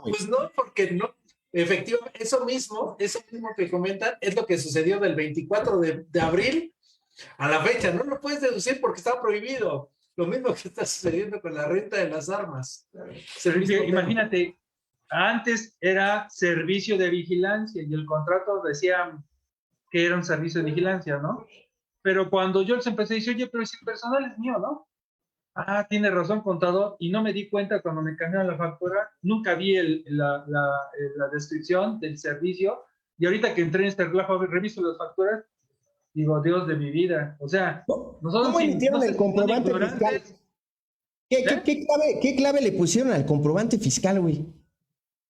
Pues no, porque no. Efectivamente, eso mismo que comentan es lo que sucedió del 24 de abril a la fecha. No lo puedes deducir porque está prohibido. Lo mismo que está sucediendo con la renta de las armas. Imagínate, antes era servicio de vigilancia y el contrato decía que era un servicio de vigilancia, ¿no? Pero cuando yo les empecé a decir, oye, pero si el personal es mío, ¿no? Ah, tiene razón, contador, y no me di cuenta cuando me cambiaron la factura, nunca vi la descripción del servicio, y ahorita que entré en este relajo, reviso las facturas, digo, Dios de mi vida, o sea, nosotros ¿Cómo emitieron el comprobante fiscal? ¿Qué clave le pusieron al comprobante fiscal, güey?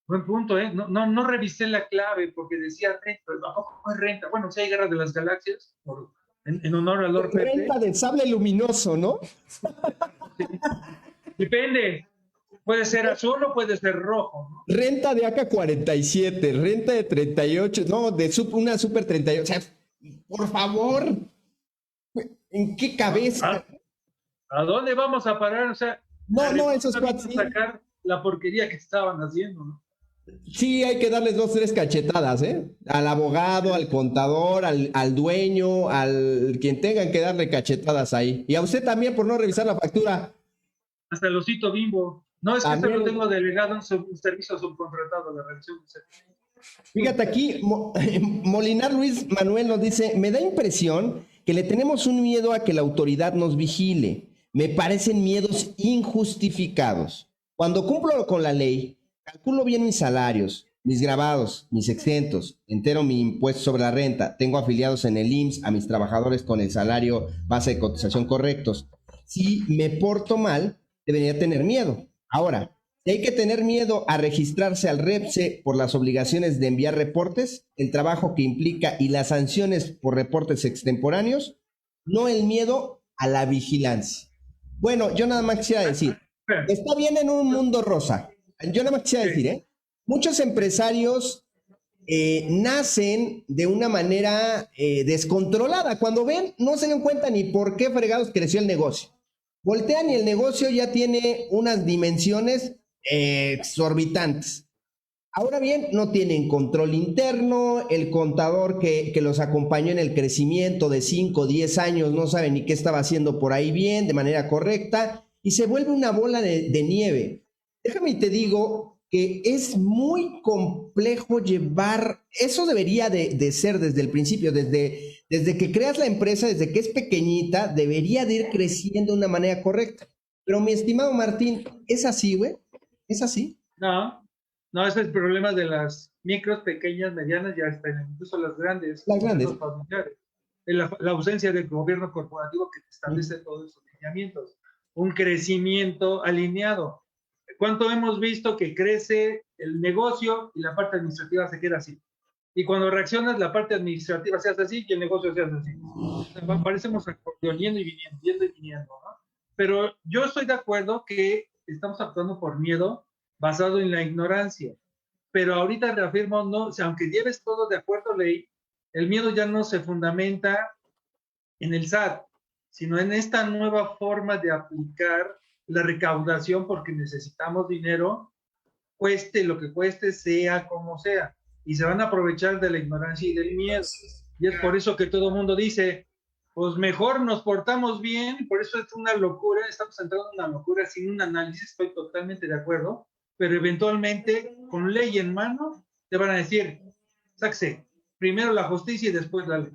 Buen punto, ¿eh? No revisé la clave porque decía renta, ¿a poco es renta? Bueno, si hay Guerra de las Galaxias, en honor a Lord Pepe. Renta de sable luminoso, ¿no? Depende, puede ser azul o puede ser rojo, ¿no? Renta de AK-47, renta de 38, no, de una Super 38, o sea, por favor, ¿en qué cabeza? ¿A dónde vamos a parar? O sea, no, esos cuates sí. Sacar la porquería que estaban haciendo, ¿no? Sí, hay que darles 2, 3 cachetadas, ¿eh? Al abogado, al contador, al dueño, al quien tengan que darle cachetadas ahí. Y a usted también por no revisar la factura. Hasta el osito Bimbo. No, es que también lo tengo delegado en un servicio subcontratado de revisión. Fíjate aquí, Molinar Luis Manuel nos dice, me da impresión que le tenemos un miedo a que la autoridad nos vigile. Me parecen miedos injustificados. Cuando cumplo con la ley, calculo bien mis salarios, mis gravados, mis exentos, entero mi impuesto sobre la renta, tengo afiliados en el IMSS a mis trabajadores con el salario base de cotización correctos. Si me porto mal, debería tener miedo. Ahora, si hay que tener miedo a registrarse al REPSE por las obligaciones de enviar reportes, el trabajo que implica y las sanciones por reportes extemporáneos, no el miedo a la vigilancia. Bueno, yo nada más quisiera decir, está bien en un mundo rosa. Yo nada más quisiera decir, muchos empresarios nacen de una manera descontrolada. Cuando ven, no se dan cuenta ni por qué fregados creció el negocio. Voltean y el negocio ya tiene unas dimensiones exorbitantes. Ahora bien, no tienen control interno, el contador que los acompañó en el crecimiento de 5 o 10 años no sabe ni qué estaba haciendo por ahí bien, de manera correcta, y se vuelve una bola de nieve. Déjame y te digo que es muy complejo llevar, eso debería de ser desde el principio, desde que creas la empresa, desde que es pequeñita, debería de ir creciendo de una manera correcta. Pero mi estimado Martín, ¿es así, güey? ¿Es así? No, ese es el problema de las micros, pequeñas, medianas y hasta incluso las grandes. Las grandes. Los familiares. La ausencia del gobierno corporativo que te establece todos esos lineamientos. Un crecimiento alineado. ¿Cuánto hemos visto que crece el negocio y la parte administrativa se queda así? Y cuando reaccionas, la parte administrativa se hace así y el negocio se hace así. O sea, parecemos yendo y viniendo, ¿no? Pero yo estoy de acuerdo que estamos actuando por miedo, basado en la ignorancia. Pero ahorita reafirmo, no, o sea, aunque lleves todo de acuerdo a ley, el miedo ya no se fundamenta en el SAT, sino en esta nueva forma de aplicar la recaudación porque necesitamos dinero, cueste lo que cueste, sea como sea. Y se van a aprovechar de la ignorancia y del miedo. Y es por eso que todo el mundo dice, pues mejor nos portamos bien, por eso es una locura, estamos entrando en una locura sin un análisis, estoy totalmente de acuerdo, pero eventualmente, con ley en mano, te van a decir, sáquese, primero la justicia y después la ley.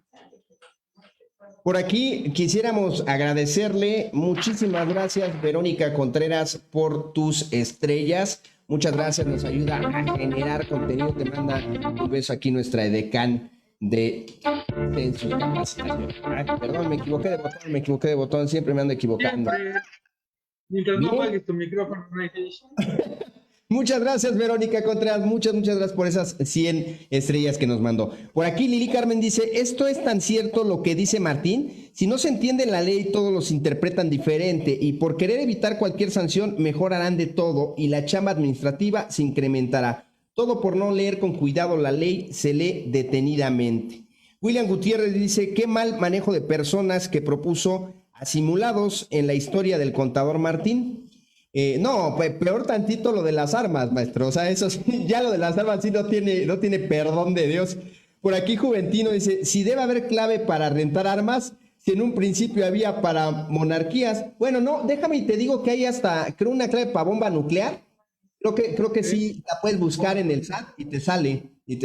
Por aquí quisiéramos agradecerle, muchísimas gracias Verónica Contreras por tus estrellas, muchas gracias, nos ayuda a generar contenido, te manda un beso aquí nuestra edecán de su capacitación. Perdón, me equivoqué de botón, siempre me ando equivocando. Siempre, mientras no apagues tu micrófono, no hay fish. Muchas gracias, Verónica Contreras. Muchas gracias por esas 100 estrellas que nos mandó. Por aquí Lili Carmen dice, esto es tan cierto lo que dice Martín. Si no se entiende la ley, todos los interpretan diferente y por querer evitar cualquier sanción, mejor harán de todo y la chamba administrativa se incrementará. Todo por no leer con cuidado la ley, se lee detenidamente. William Gutiérrez dice, qué mal manejo de personas que propuso a simulados en la historia del contador Martín. No, peor tantito lo de las armas, maestro. O sea, eso sí, ya lo de las armas sí no tiene perdón de Dios. Por aquí Juventino dice, si debe haber clave para rentar armas, si en un principio había para monarquías. Bueno, no, déjame y te digo que hay hasta, creo, una clave para bomba nuclear. Creo que sí la puedes buscar en el SAT y te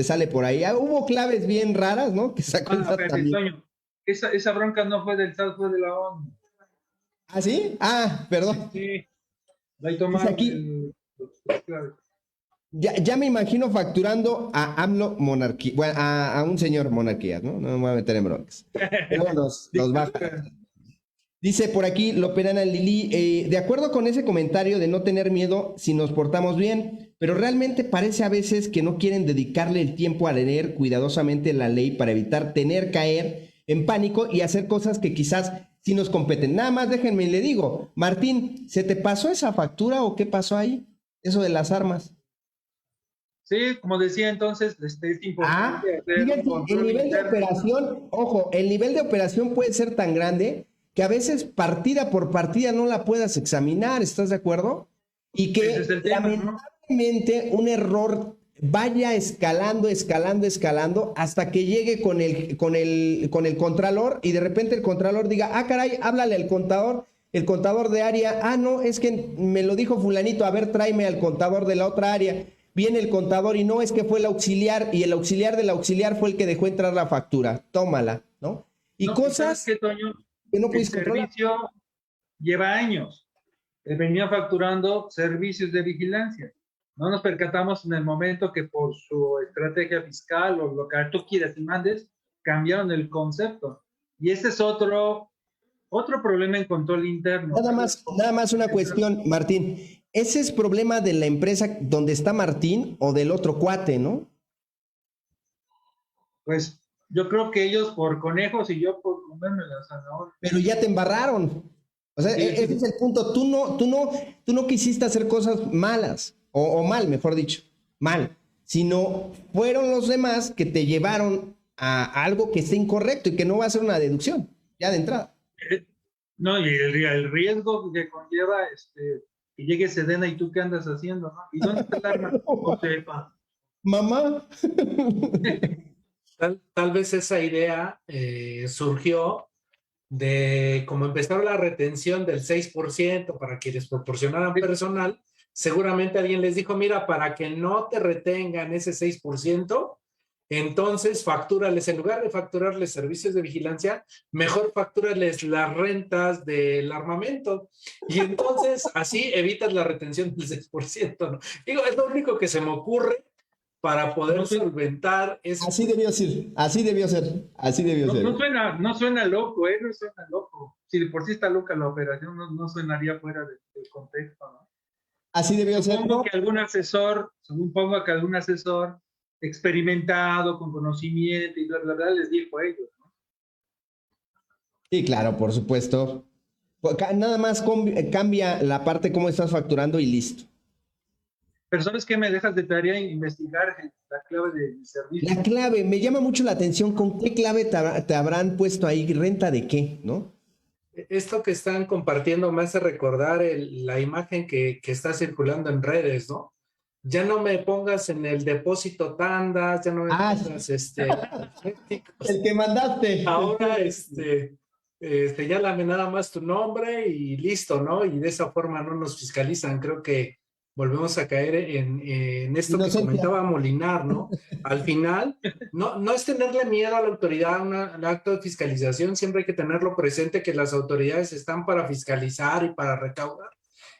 sale por ahí. Hubo claves bien raras, ¿no? Que sacó el SAT también. Toño, esa bronca no fue del SAT, fue de la ONU. ¿Ah, sí? Ah, perdón. Sí, ahí Dice tomaron aquí, claro. ya me imagino facturando a AMLO monarquía, bueno, a un señor monarquía, ¿no? No me voy a meter en broncas. Luego los baja. Dice por aquí Loperana Lili, de acuerdo con ese comentario de no tener miedo si nos portamos bien, pero realmente parece a veces que no quieren dedicarle el tiempo a leer cuidadosamente la ley para evitar caer en pánico y hacer cosas que quizás sí nos competen. Nada más déjenme y le digo, Martín, ¿se te pasó esa factura o qué pasó ahí? Eso de las armas. Sí, como decía entonces, es importante hacer Fíjate, un el control nivel de interno. operación, ojo, el nivel de operación puede ser tan grande que a veces partida por partida no la puedas examinar, ¿estás de acuerdo? Y que Ese es el tema, ¿no? lamentablemente un error vaya escalando hasta que llegue con el contralor y de repente el contralor diga, ah, caray, háblale al contador, el contador de área, ah, no, es que me lo dijo fulanito, a ver, tráeme al contador de la otra área. Viene el contador y no, es que fue el auxiliar y el auxiliar del auxiliar fue el que dejó entrar la factura, tómala, ¿no? Y No, cosas ¿sabes qué, Toño? que no El puedes controlar. servicio lleva años. Venía facturando servicios de vigilancia. No nos percatamos en el momento que por su estrategia fiscal o lo que tú quieras y mandes, cambiaron el concepto. Y ese es otro problema en control interno. Nada más una cuestión, Martín. Ese es problema de la empresa donde está Martín o del otro cuate, ¿no? Pues yo creo que ellos por conejos y yo por comerme la zanahoria. Pero ya te embarraron. O sea, Sí. ese es el punto. Tú no quisiste hacer cosas malas, o mal, mejor dicho, mal, sino fueron los demás que te llevaron a algo que está incorrecto y que no va a ser una deducción, ya de entrada. No, y el riesgo que conlleva que llegue Sedena y tú qué andas haciendo, ¿no? ¿Y dónde está el arma? No sepa. Mamá. Tal vez esa idea surgió de como empezar la retención del 6% para quienes proporcionaran personal, seguramente alguien les dijo, mira, para que no te retengan ese 6%, entonces factúrales, en lugar de facturarles servicios de vigilancia, mejor factúrales las rentas del armamento. Y entonces así evitas la retención del 6%, ¿no? Digo, es lo único que se me ocurre para poder solventar eso. Así debió ser, así debió ser. No suena loco, no suena loco. Si de por sí está loca la operación, no sonaría fuera del contexto, ¿no? Así debió ser. Supongo que algún asesor experimentado, con conocimiento y bla, bla, bla, les dijo a ellos, ¿no? Sí, claro, por supuesto. Nada más cambia la parte cómo estás facturando y listo. Pero ¿sabes qué? Me dejas de tarea investigar la clave del servicio. La clave, me llama mucho la atención. ¿Con qué clave te habrán puesto ahí? ¿Renta de qué? ¿No? Esto que están compartiendo me hace recordar la imagen que está circulando en redes, ¿no? Ya no me pongas en el depósito tandas, ya no me pongas el que mandaste. Ahora señálame nada más tu nombre y listo, ¿no? Y de esa forma no nos fiscalizan. Creo que volvemos a caer en esto que comentaba Molinar, ¿no? Al final, no es tenerle miedo a la autoridad, al acto de fiscalización, siempre hay que tenerlo presente que las autoridades están para fiscalizar y para recaudar,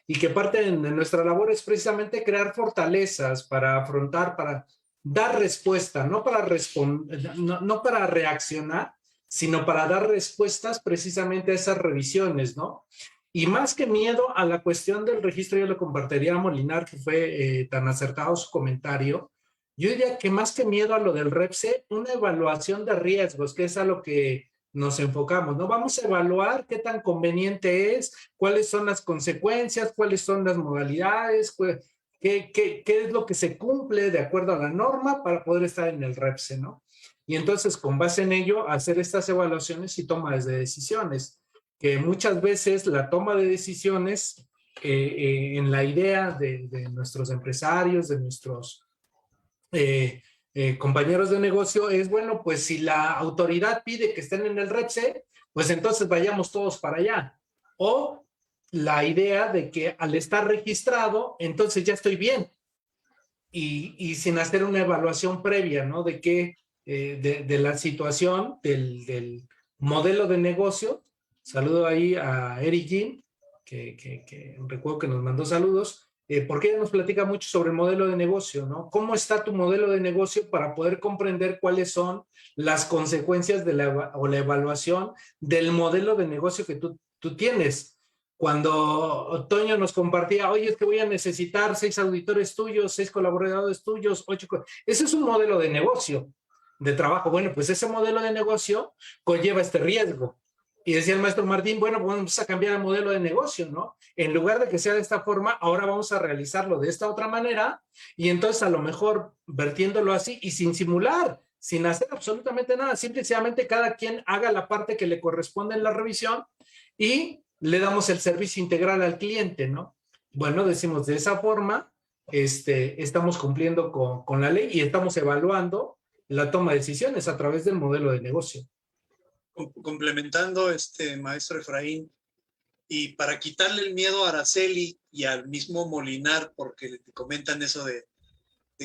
y que parte de nuestra labor es precisamente crear fortalezas para afrontar, para dar respuesta, no para reaccionar, sino para dar respuestas precisamente a esas revisiones, ¿no? Y más que miedo a la cuestión del registro, yo le compartiría a Molinar, que fue tan acertado su comentario, yo diría que más que miedo a lo del REPSE, una evaluación de riesgos, que es a lo que nos enfocamos, ¿no? Vamos a evaluar qué tan conveniente es, cuáles son las consecuencias, cuáles son las modalidades, qué es lo que se cumple de acuerdo a la norma para poder estar en el REPSE, ¿no? Y entonces, con base en ello, hacer estas evaluaciones y tomas de decisiones, que muchas veces la toma de decisiones en la idea de nuestros empresarios, de nuestros compañeros de negocio es, bueno, pues si la autoridad pide que estén en el REPSE, pues entonces vayamos todos para allá. O la idea de que al estar registrado, entonces ya estoy bien. Y sin hacer una evaluación previa, ¿no? De qué, de la situación, de modelo de negocio. Saludo ahí a Eric Jean, que recuerdo que nos mandó saludos, porque ella nos platica mucho sobre el modelo de negocio, ¿no? ¿Cómo está tu modelo de negocio para poder comprender cuáles son las consecuencias de la evaluación del modelo de negocio que tú tienes? Cuando Toño nos compartía, oye, es que voy a necesitar 6 auditores tuyos, 6 colaboradores tuyos, 8... Ese es un modelo de negocio, de trabajo. Bueno, pues ese modelo de negocio conlleva este riesgo. Y decía el maestro Martín, bueno, pues vamos a cambiar el modelo de negocio, ¿no? En lugar de que sea de esta forma, ahora vamos a realizarlo de esta otra manera, y entonces a lo mejor vertiéndolo así y sin simular, sin hacer absolutamente nada, simplemente cada quien haga la parte que le corresponde en la revisión y le damos el servicio integral al cliente, ¿no? Bueno, decimos de esa forma, estamos cumpliendo con la ley y estamos evaluando la toma de decisiones a través del modelo de negocio. Complementando, maestro Efraín, y para quitarle el miedo a Araceli y al mismo Molinar, porque te comentan eso de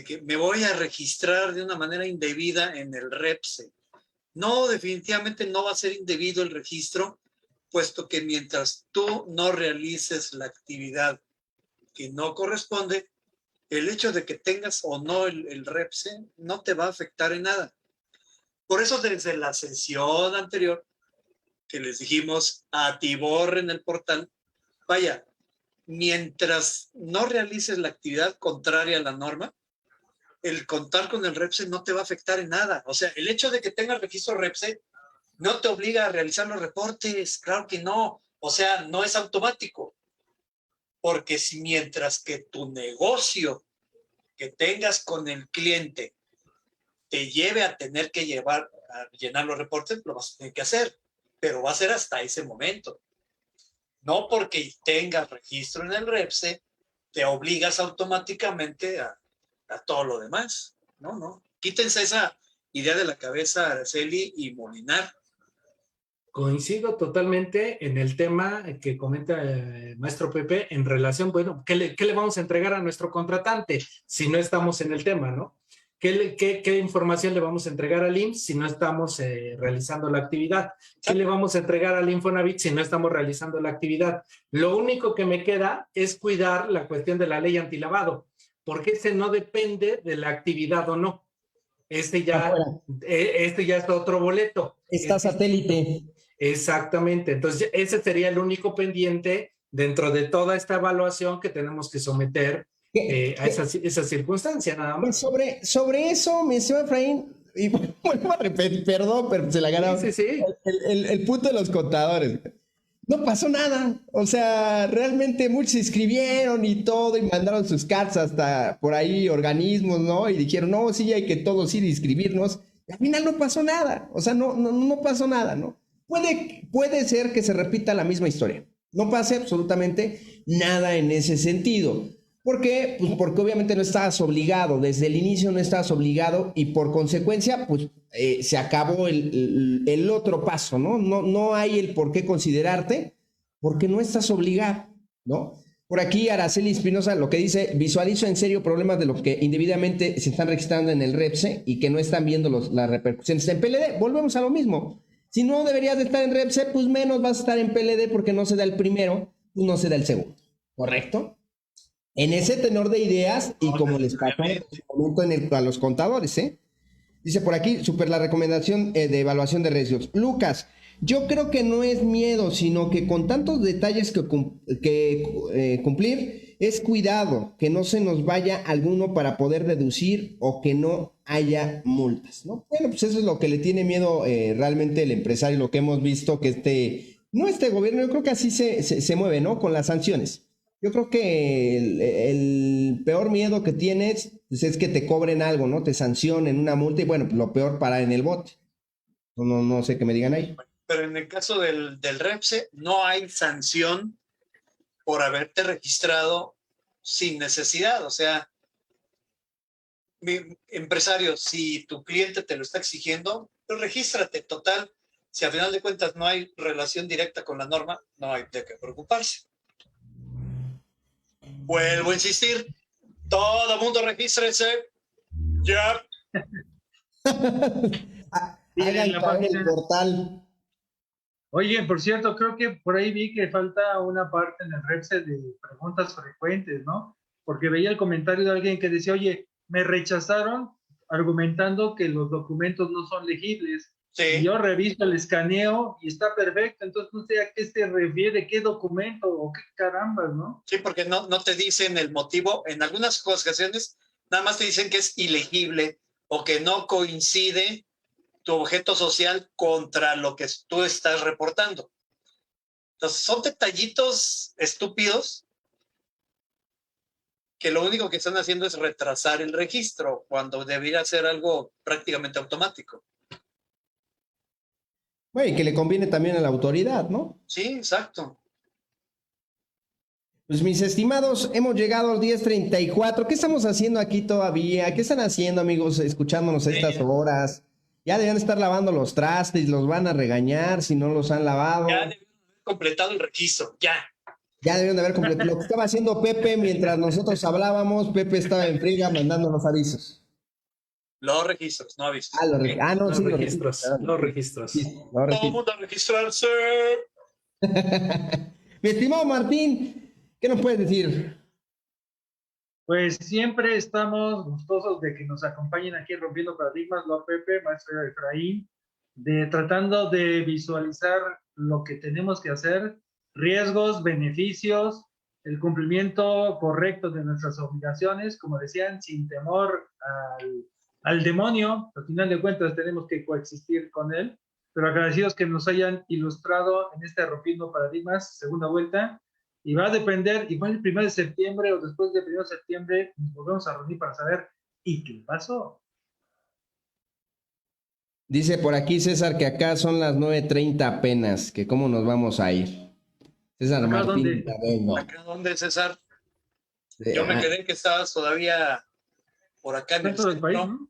que me voy a registrar de una manera indebida en el REPSE. No, definitivamente no va a ser indebido el registro, puesto que mientras tú no realices la actividad que no corresponde, el hecho de que tengas o no el REPSE no te va a afectar en nada. Por eso desde la sesión anterior que les dijimos, atiborren el portal, vaya, mientras no realices la actividad contraria a la norma, el contar con el REPSE no te va a afectar en nada. O sea, el hecho de que tengas registro REPSE no te obliga a realizar los reportes, claro que no. O sea, no es automático. Porque si mientras que tu negocio que tengas con el cliente te lleve a tener que llenar los reportes, lo vas a tener que hacer, pero va a ser hasta ese momento. No porque tengas registro en el REPSE, te obligas automáticamente a todo lo demás. No. Quítense esa idea de la cabeza, Araceli y Molinar. Coincido totalmente en el tema que comenta el maestro Pepe en relación, bueno, ¿qué le vamos a entregar a nuestro contratante si no estamos en el tema, ¿no? ¿Qué información le vamos a entregar al IMSS si no estamos realizando la actividad? ¿Qué le vamos a entregar al Infonavit si no estamos realizando la actividad? Lo único que me queda es cuidar la cuestión de la ley antilavado, porque ese no depende de la actividad o no. Este ya es otro boleto. Está satélite. Exactamente. Entonces, ese sería el único pendiente dentro de toda esta evaluación que tenemos que someter a esa circunstancia, nada más. Sobre eso, mi señor Efraín, y vuelvo a repetir, perdón, pero se la ganaron. Sí. El punto de los contadores. No pasó nada. O sea, realmente muchos se inscribieron y todo, y mandaron sus cartas hasta por ahí, organismos, ¿no? Y dijeron, no, sí, hay que todos ir a inscribirnos. Y al final no pasó nada. O sea, no pasó nada, ¿no? Puede ser que se repita la misma historia. No pase absolutamente nada en ese sentido. ¿Por qué? Pues porque obviamente no estabas obligado. Desde el inicio no estabas obligado y por consecuencia, pues se acabó el otro paso, ¿no? No hay el por qué considerarte porque no estás obligado, ¿no? Por aquí Araceli Espinosa lo que dice, visualizo en serio problemas de los que indebidamente se están registrando en el REPSE y que no están viendo las repercusiones en PLD. Volvemos a lo mismo. Si no deberías de estar en REPSE, pues menos vas a estar en PLD porque no se da el primero, pues no se da el segundo, ¿correcto? En ese tenor de ideas y como les pasó a los contadores, ¿eh? Dice por aquí, super la recomendación de evaluación de riesgos. Lucas, yo creo que no es miedo, sino que con tantos detalles que cumplir, es cuidado, que no se nos vaya alguno para poder deducir o que no haya multas, ¿no? Bueno, pues eso es lo que le tiene miedo realmente el empresario, lo que hemos visto que este gobierno, yo creo que así se mueve, ¿no? Con las sanciones. Yo creo que el peor miedo que tienes pues, es que te cobren algo, ¿no? Te sancionen una multa y bueno, lo peor parar en el bote. No sé qué me digan ahí. Pero en el caso del REPSE no hay sanción por haberte registrado sin necesidad. O sea, empresario, si tu cliente te lo está exigiendo, pues regístrate. Total, si a final de cuentas no hay relación directa con la norma, no hay de qué preocuparse. Vuelvo a insistir, todo mundo regístrese. Ya. Hagan el portal. Oye, por cierto, creo que por ahí vi que falta una parte en el REPSE de preguntas frecuentes, ¿no? Porque veía el comentario de alguien que decía, oye, me rechazaron argumentando que los documentos no son legibles. Y Sí, yo reviso el escaneo y está perfecto, entonces no sé a qué se refiere, qué documento o qué carambas, ¿no? sí, porque no te dicen el motivo. En algunas ocasiones nada más te dicen que es ilegible o que no coincide tu objeto social contra lo que tú estás reportando. Entonces, son detallitos estúpidos que lo único que están haciendo es retrasar el registro cuando debería ser algo prácticamente automático. Bueno, y que le conviene también a la autoridad, ¿no? Sí, exacto. Pues mis estimados, hemos llegado al 10:34. ¿Qué estamos haciendo aquí todavía? ¿Qué están haciendo, amigos, escuchándonos a estas horas? Ya deben estar lavando los trastes, los van a regañar si no los han lavado. Ya debieron haber completado el registro, ya. Ya debieron de haber completado. Lo que estaba haciendo Pepe mientras nosotros hablábamos, Pepe estaba en friga mandándonos avisos. Los registros, no avisos. No, Los sí, registros, los registros. Sí, los Todo el registros. mundo a registrarse. Mi estimado Martín, ¿qué nos puedes decir? Pues siempre estamos gustosos de que nos acompañen aquí Rompiendo Paradigmas, lo Pepe, maestro Efraín, de tratando de visualizar lo que tenemos que hacer, riesgos, beneficios, el cumplimiento correcto de nuestras obligaciones, como decían, sin temor al demonio. Al final de cuentas tenemos que coexistir con él, pero agradecidos que nos hayan ilustrado en este Rompiendo Paradigmas, segunda vuelta. Y va a depender, igual el 1 de septiembre o después del 1 de septiembre, nos volvemos a reunir para saber, ¿y qué pasó? Dice por aquí César que acá son las 9:30 apenas, que cómo nos vamos a ir. César ¿Acá Martín dónde? Laveno. ¿Acá dónde, César? Yo me quedé que estabas todavía por acá en el Centro del país, centro. ¿no?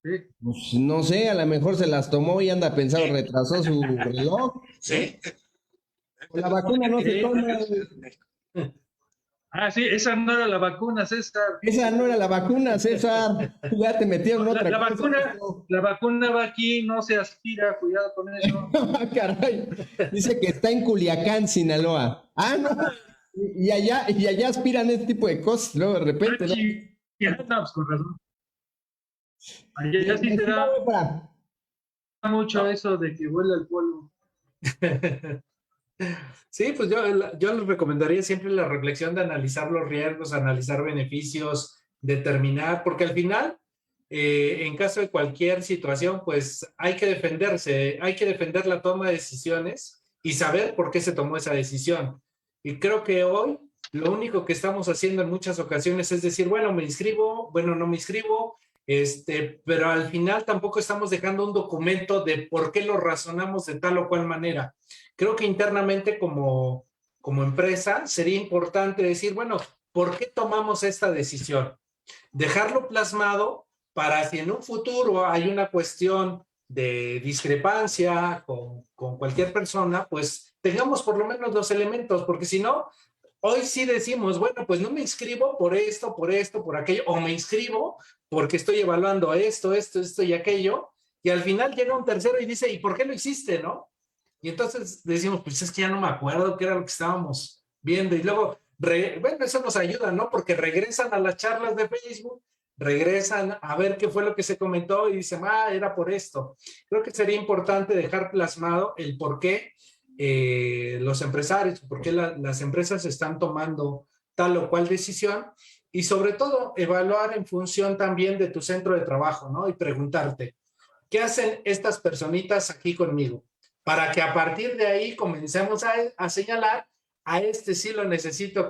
Sí. Pues, no sé, a lo mejor se las tomó y anda pensado, retrasó su reloj. Sí. Con la vacuna no se toma. Ah, sí, esa no era la vacuna, César. Esa no era la vacuna, César. Ya te metieron otra La cosa. vacuna va aquí, no se aspira, cuidado con eso. Caray. Dice que está en Culiacán, Sinaloa. Ah, no. Y allá aspiran este tipo de cosas, luego de repente, ¿no? No, pues con razón. Allá sí se da mucho eso de que huele el polvo. Sí, pues yo les recomendaría siempre la reflexión de analizar los riesgos, analizar beneficios, determinar, porque al final, en caso de cualquier situación, pues hay que defenderse, hay que defender la toma de decisiones y saber por qué se tomó esa decisión. Y creo que hoy lo único que estamos haciendo en muchas ocasiones es decir, bueno, me inscribo, bueno, no me inscribo, pero al final tampoco estamos dejando un documento de por qué lo razonamos de tal o cual manera. Creo que internamente como empresa sería importante decir, bueno, ¿por qué tomamos esta decisión? Dejarlo plasmado para si en un futuro hay una cuestión de discrepancia con cualquier persona, pues tengamos por lo menos los elementos, porque si no, hoy sí decimos, bueno, pues no me inscribo por esto, por aquello, o me inscribo porque estoy evaluando esto y aquello, y al final llega un tercero y dice, ¿y por qué lo hiciste, no? Y entonces decimos, pues es que ya no me acuerdo qué era lo que estábamos viendo. Y luego, bueno, eso nos ayuda, ¿no? Porque regresan a las charlas de Facebook, regresan a ver qué fue lo que se comentó y dicen, era por esto. Creo que sería importante dejar plasmado el por qué los empresarios, por qué las empresas están tomando tal o cual decisión y sobre todo evaluar en función también de tu centro de trabajo, ¿no? Y preguntarte, ¿qué hacen estas personitas aquí conmigo? Para que a partir de ahí comencemos a señalar, a este sí lo necesito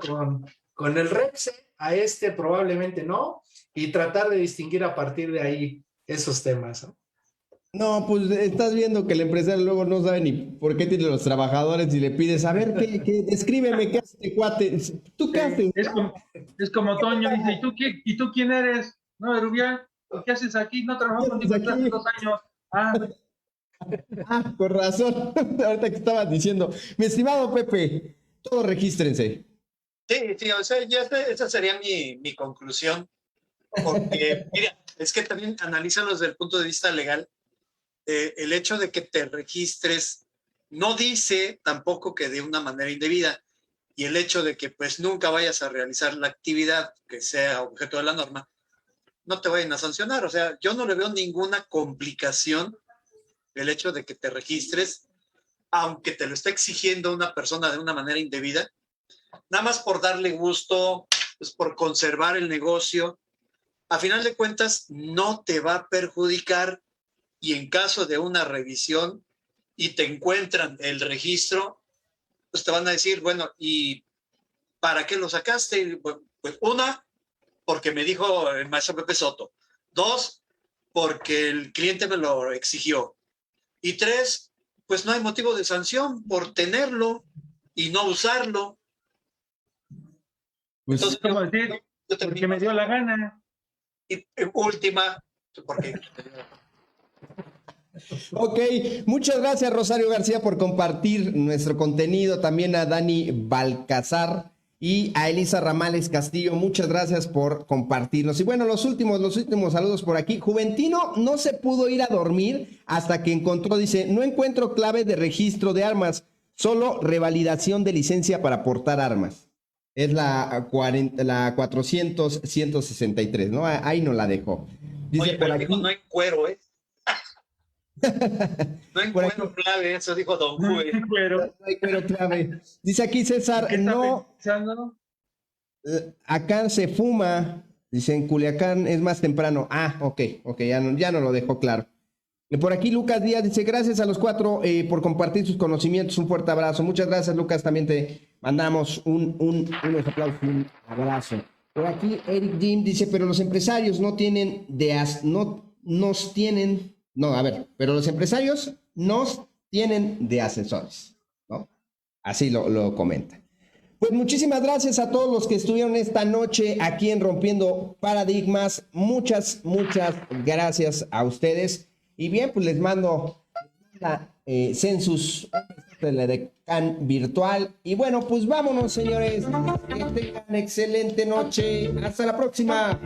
con el REPSE, a este probablemente no, y tratar de distinguir a partir de ahí esos temas, ¿no? No, pues estás viendo que el empresario luego no sabe ni por qué tiene los trabajadores y le pides, a ver, descríbeme qué hace este cuate. ¿Tú qué haces? Es como Toño, dice, ¿y tú quién eres? No, Rubia, ¿qué haces aquí? No trabajo contigo desde hace 2 años. Con razón. Ahorita que estabas diciendo. Mi estimado Pepe, todos regístrense. Sí, o sea, ya esa sería mi conclusión. Porque, mira, es que también analízalo desde el punto de vista legal. El hecho de que te registres no dice tampoco que de una manera indebida, y el hecho de que pues nunca vayas a realizar la actividad que sea objeto de la norma, no te vayan a sancionar. O sea, yo no le veo ninguna complicación el hecho de que te registres, aunque te lo esté exigiendo una persona de una manera indebida, nada más por darle gusto, pues por conservar el negocio. A final de cuentas, no te va a perjudicar, y en caso de una revisión y te encuentran el registro, pues te van a decir, bueno, ¿y para qué lo sacaste? Pues una, porque me dijo el maestro Pepe Soto. Dos, porque el cliente me lo exigió. Y tres, pues no hay motivo de sanción por tenerlo y no usarlo. Pues, Entonces, ¿Cómo decir? Porque me dio la gana. y última, porque ok, muchas gracias Rosario García por compartir nuestro contenido, también a Dani Balcazar y a Elisa Ramales Castillo, muchas gracias por compartirnos. Y bueno, los últimos saludos por aquí. Juventino no se pudo ir a dormir hasta que encontró, dice, no encuentro clave de registro de armas, solo revalidación de licencia para portar armas. Es la 400-163, ¿no? Ahí no la dejó. Dice oye, por pero aquí, dijo, no en cuero, ¿eh? No en por cuero clave, eso dijo Don Juve. Pero, no hay cuero clave. Dice aquí César, ¿qué está no, pensando? acá se fuma. Dice en Culiacán es más temprano. Ah, ok, ya no lo dejó claro. Y por aquí Lucas Díaz dice, gracias a los cuatro por compartir sus conocimientos. Un fuerte abrazo. Muchas gracias, Lucas. También te mandamos unos aplausos, un abrazo. Por aquí Eric Jim dice, pero los empresarios no tienen pero los empresarios nos tienen de asesores, ¿no? Así lo comenta. Pues muchísimas gracias a todos los que estuvieron esta noche aquí en Rompiendo Paradigmas. Muchas gracias a ustedes. Y bien, pues les mando la Census de la Decán virtual. Y bueno, pues vámonos, señores. Que tengan excelente noche. Hasta la próxima.